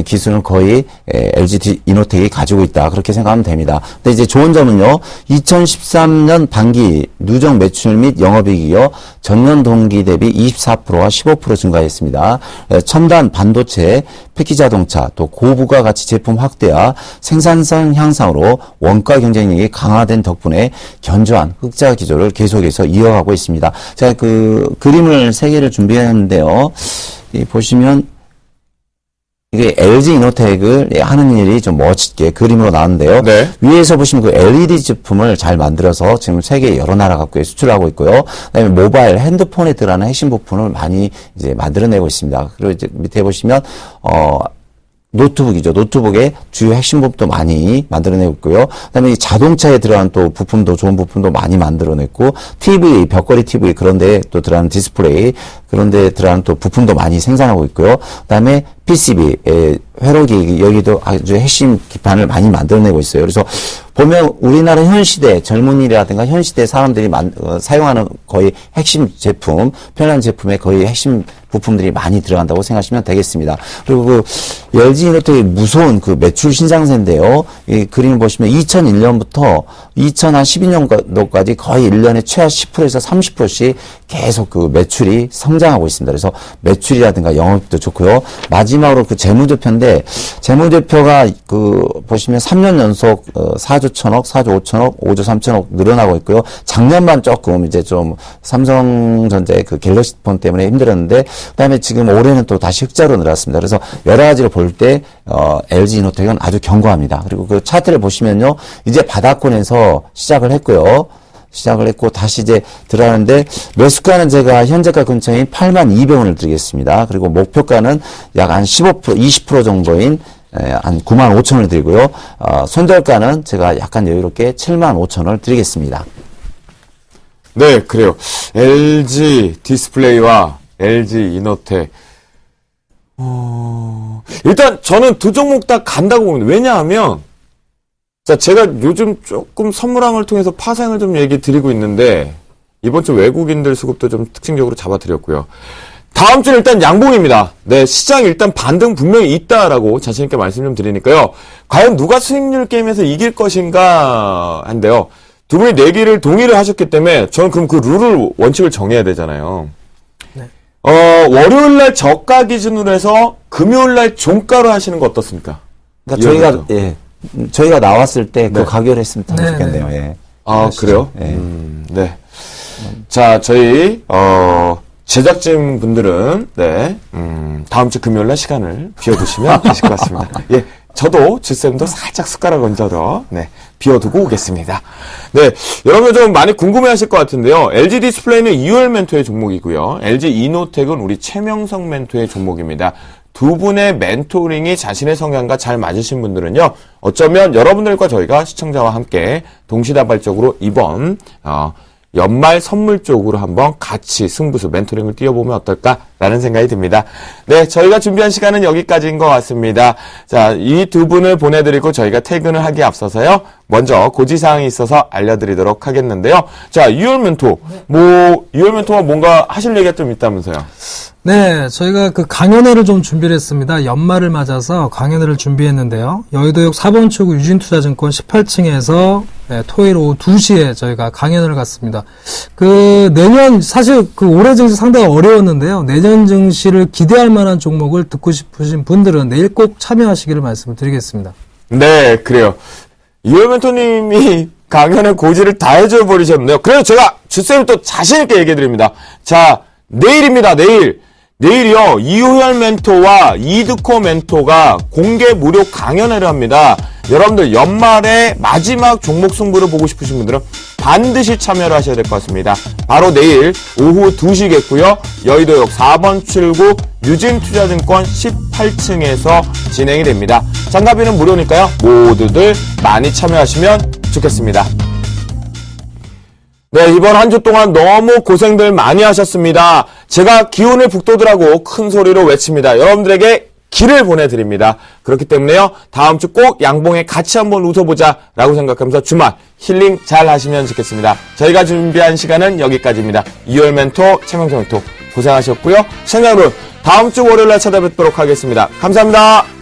기술은 거의 LG 이노텍이 가지고 있다. 그렇게 생각하면 됩니다. 근데 이제 좋은 점은요, 2013년 반기 누적 매출 및 영업이익이요, 전년 동기 대비 24%와 15% 증가했습니다. 첨단 반도체, 패키자동차, 또 고부가가치 제품 확대와 생산성 향상으로 원가 경쟁력이 강화된 덕분에 견조한 흑자 기조를 계속해서 이어가고 있습니다. 제가 그 그림을 3개를 준비했는데요. 보시면 이게 LG 이노텍을 하는 일이 좀 멋지게 그림으로 나왔는데요. 네. 위에서 보시면 그 LED 제품을 잘 만들어서 지금 세계 여러 나라 갖고 수출하고 있고요. 그다음에 모바일 핸드폰에 들어가는 핵심 부품을 많이 이제 만들어내고 있습니다. 그리고 이제 밑에 보시면 노트북이죠. 노트북의 주요 핵심 부품도 많이 만들어내고 있고요. 그다음에 이 자동차에 들어간 또 부품도 좋은 부품도 많이 만들어냈고, TV, 벽걸이 TV 그런데 또 들어가는 디스플레이 그런데 들어가는 또 부품도 많이 생산하고 있고요. 그다음에 PCB, 회로기 여기도 아주 핵심 기판을 많이 만들어내고 있어요. 그래서 보면 우리나라 현 시대 젊은이라든가 현 시대 사람들이 사용하는 거의 핵심 제품, 편한 제품의 거의 핵심 부품들이 많이 들어간다고 생각하시면 되겠습니다. 그리고 그 LG 이노텍의 무서운 그 매출 신장세인데요. 이 그림을 보시면 2001년부터 2012년도까지 거의 1년에 최하 10%에서 30%씩 계속 그 매출이 성장하고 있습니다. 그래서 매출이라든가 영업도 좋고요. 마지막으로 그 재무제표인데, 재무제표가 그 보시면 3년 연속 4조 1천억, 4조 5천억, 5조 3천억 늘어나고 있고요. 작년만 조금 이제 좀 삼성전자의 그 갤럭시 폰 때문에 힘들었는데, 그다음에 지금 올해는 또 다시 흑자로 늘었습니다. 그래서 여러 가지로 볼 때 LG 이노텍은 아주 견고합니다. 그리고 그 차트를 보시면요, 이제 바닥권에서 시작을 했고 다시 이제 들어가는데, 매수가는 제가 현재가 근처인 82,200원을 드리겠습니다. 그리고 목표가는 약 한 15%, 20% 정도인 한 95,000원을 드리고요. 손절가는 제가 약간 여유롭게 75,000원을 드리겠습니다. 네, 그래요. LG 디스플레이와 LG 이노텍. 일단 저는 두 종목 다 간다고 봅니다. 왜냐하면, 자, 제가 요즘 조금 선물함을 통해서 파생을 좀 얘기 드리고 있는데, 이번 주 외국인들 수급도 좀 특징적으로 잡아드렸고요. 다음 주는 일단 양봉입니다. 네, 시장 일단 반등 분명히 있다라고 자신있게 말씀 좀 드리니까요. 과연 누가 수익률 게임에서 이길 것인가 한데요. 두 분이 내기를 동의를 하셨기 때문에 저는 그럼 그 룰을, 원칙을 정해야 되잖아요. 네. 월요일날 저가 기준으로 해서 금요일날 종가로 하시는 거 어떻습니까? 그러니까 저희가 나왔을 때 그 네. 가격을 했으면 더 네, 좋겠네요. 네. 예. 아, 그래요? 네. 네. 자, 저희, 제작진 분들은, 네, 다음 주 금요일날 시간을 비워두시면 되실 것 같습니다. 예. 저도, 주쌤도 살짝 숟가락 얹어서, 네, 비워두고 오겠습니다. 네. 여러분 좀 많이 궁금해 하실 것 같은데요. LG 디스플레이는 2월 멘토의 종목이고요. LG 이노텍은 우리 최명성 멘토의 종목입니다. 두 분의 멘토링이 자신의 성향과 잘 맞으신 분들은요, 어쩌면 여러분들과 저희가 시청자와 함께 동시다발적으로 이번, 연말 선물 쪽으로 한번 같이 승부수 멘토링을 띄워보면 어떨까라는 생각이 듭니다. 네, 저희가 준비한 시간은 여기까지인 것 같습니다. 자, 이 두 분을 보내드리고 저희가 퇴근을 하기에 앞서서요, 먼저 고지사항이 있어서 알려드리도록 하겠는데요. 자, 2월 멘토. 2월 멘토가 뭔가 하실 얘기가 좀 있다면서요? 네, 저희가 그 강연회를 좀 준비를 했습니다. 연말을 맞아서 강연회를 준비했는데요. 여의도역 4번 출구 유진투자증권 18층에서 토요일 오후 2시에 저희가 강연을 갔습니다. 내년, 사실 올해 증시 상당히 어려웠는데요. 내년 증시를 기대할 만한 종목을 듣고 싶으신 분들은 내일 꼭 참여하시기를 말씀을 드리겠습니다. 네, 그래요. 이월 멘토님이 강연의 고지를 다 해줘 버리셨는데요. 그래서 제가 주쌤을 또 자신있게 얘기해 드립니다. 자, 내일입니다, 내일. 내일이요, 이호열 멘토와 이드코 멘토가 공개 무료 강연회를 합니다. 여러분들 연말에 마지막 종목 승부를 보고 싶으신 분들은 반드시 참여를 하셔야 될 것 같습니다. 바로 내일 오후 2시겠고요. 여의도역 4번 출구 유진투자증권 18층에서 진행이 됩니다. 참가비는 무료니까요. 모두들 많이 참여하시면 좋겠습니다. 네, 이번 한 주 동안 너무 고생들 많이 하셨습니다. 제가 기운을 북돋으라고 큰 소리로 외칩니다. 여러분들에게 기를 보내드립니다. 그렇기 때문에요, 다음 주 꼭 양봉에 같이 한번 웃어보자 라고 생각하면서 주말 힐링 잘 하시면 좋겠습니다. 저희가 준비한 시간은 여기까지입니다. 이월 멘토, 최명성 멘토 고생하셨고요. 시청자 여러분, 다음 주 월요일날 찾아뵙도록 하겠습니다. 감사합니다.